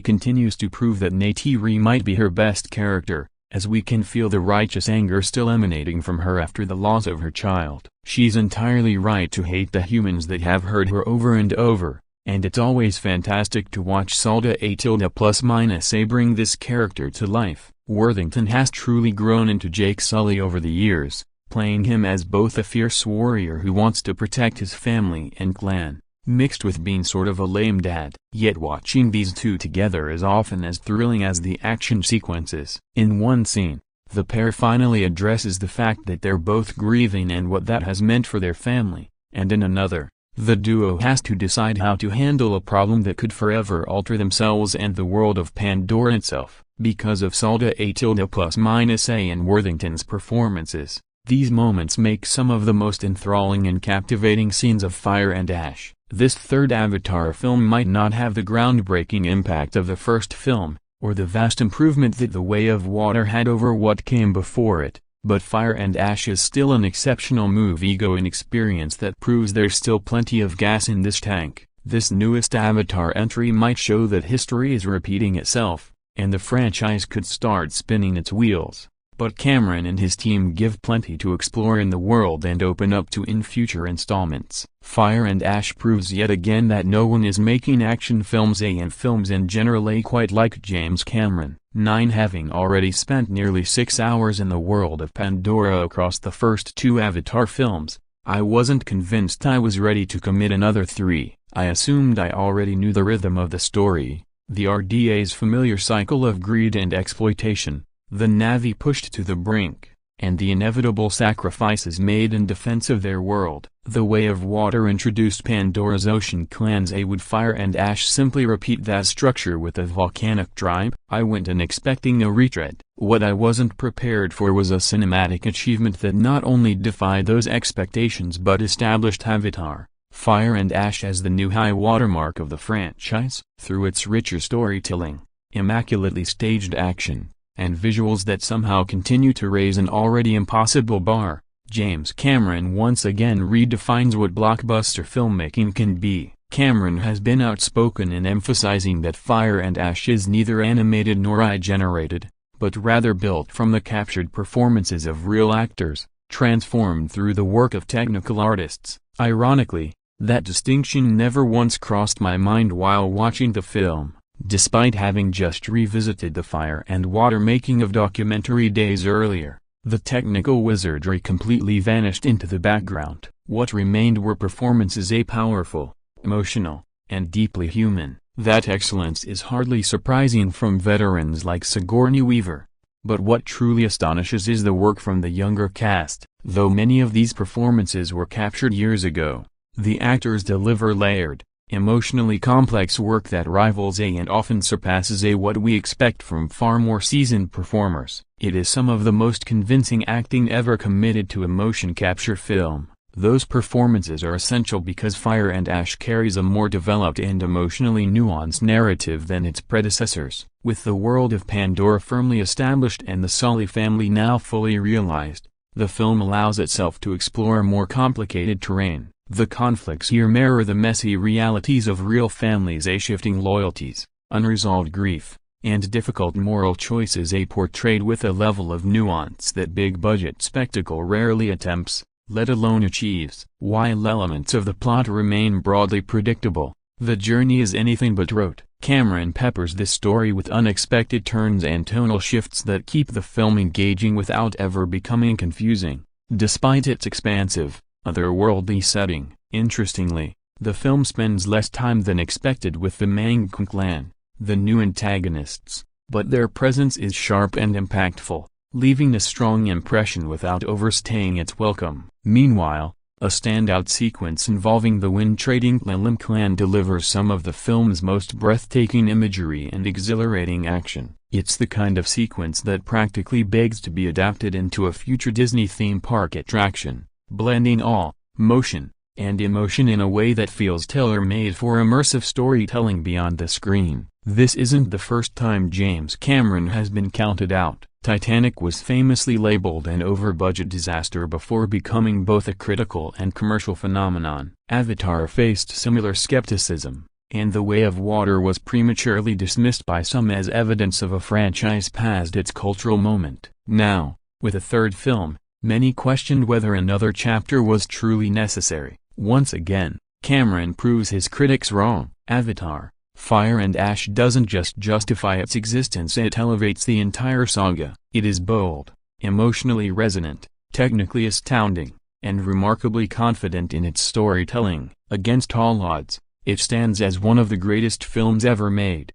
continues to prove that Neytiri might be her best character, as we can feel the righteous anger still emanating from her after the loss of her child. She's entirely right to hate the humans that have hurt her over and over, and it's always fantastic to watch Saldaña bring this character to life. Worthington has truly grown into Jake Sully over the years, playing him as both a fierce warrior who wants to protect his family and clan, mixed with being sort of a lame dad. Yet watching these two together is often as thrilling as the action sequences. In one scene, the pair finally addresses the fact that they're both grieving and what that has meant for their family, and in another, the duo has to decide how to handle a problem that could forever alter themselves and the world of Pandora itself. Because of Saldaña and Worthington's performances, these moments make some of the most enthralling and captivating scenes of Fire and Ash. This third Avatar film might not have the groundbreaking impact of the first film, or the vast improvement that The Way of Water had over what came before it, but Fire and Ash is still an exceptional movie-going experience that proves there's still plenty of gas in this tank. This newest Avatar entry might show that history is repeating itself, and the franchise could start spinning its wheels. But Cameron and his team give plenty to explore in the world and open up to in future installments. Fire and Ash proves yet again that no one is making action films and films in general quite like James Cameron. Having already spent nearly 6 hours in the world of Pandora across the first 2 Avatar films, I wasn't convinced I was ready to commit another 3. I assumed I already knew the rhythm of the story, the RDA's familiar cycle of greed and exploitation, the Na'vi pushed to the brink, and the inevitable sacrifices made in defense of their world. The Way of Water introduced Pandora's ocean clans. Would Fire and Ash simply repeat that structure with a volcanic tribe? I went in expecting a retread. What I wasn't prepared for was a cinematic achievement that not only defied those expectations but established Avatar: Fire and Ash as the new high watermark of the franchise. Through its richer storytelling, immaculately staged action, and visuals that somehow continue to raise an already impossible bar, James Cameron once again redefines what blockbuster filmmaking can be. Cameron has been outspoken in emphasizing that Fire and Ash is neither animated nor AI-generated, but rather built from the captured performances of real actors, transformed through the work of technical artists. Ironically, that distinction never once crossed my mind while watching the film, despite having just revisited the Fire and Water making of documentary days earlier. The technical wizardry completely vanished into the background. What remained were performances powerful, emotional, and deeply human. That excellence is hardly surprising from veterans like Sigourney Weaver. But what truly astonishes is the work from the younger cast. Though many of these performances were captured years ago, the actors deliver layered, emotionally complex work that rivals and often surpasses what we expect from far more seasoned performers. It is some of the most convincing acting ever committed to a motion capture film. Those performances are essential because Fire and Ash carries a more developed and emotionally nuanced narrative than its predecessors. With the world of Pandora firmly established and the Sully family now fully realized, the film allows itself to explore more complicated terrain. The conflicts here mirror the messy realities of real families, shifting loyalties, unresolved grief, and difficult moral choices portrayed with a level of nuance that big-budget spectacle rarely attempts, let alone achieves. While elements of the plot remain broadly predictable, the journey is anything but rote. Cameron peppers this story with unexpected turns and tonal shifts that keep the film engaging without ever becoming confusing. Despite its expansive, otherworldly setting, interestingly, the film spends less time than expected with the Mang clan, the new antagonists, but their presence is sharp and impactful, leaving a strong impression without overstaying its welcome. Meanwhile, a standout sequence involving the wind-trading Lim clan delivers some of the film's most breathtaking imagery and exhilarating action. It's the kind of sequence that practically begs to be adapted into a future Disney theme park attraction, blending awe, motion, and emotion in a way that feels tailor-made for immersive storytelling beyond the screen. This isn't the first time James Cameron has been counted out. Titanic was famously labeled an over-budget disaster before becoming both a critical and commercial phenomenon. Avatar faced similar skepticism, and The Way of Water was prematurely dismissed by some as evidence of a franchise past its cultural moment. Now, with a third film, many questioned whether another chapter was truly necessary. Once again, Cameron proves his critics wrong. Avatar: Fire and Ash doesn't just justify its existence, it elevates the entire saga. It is bold, emotionally resonant, technically astounding, and remarkably confident in its storytelling. Against all odds, it stands as one of the greatest films ever made.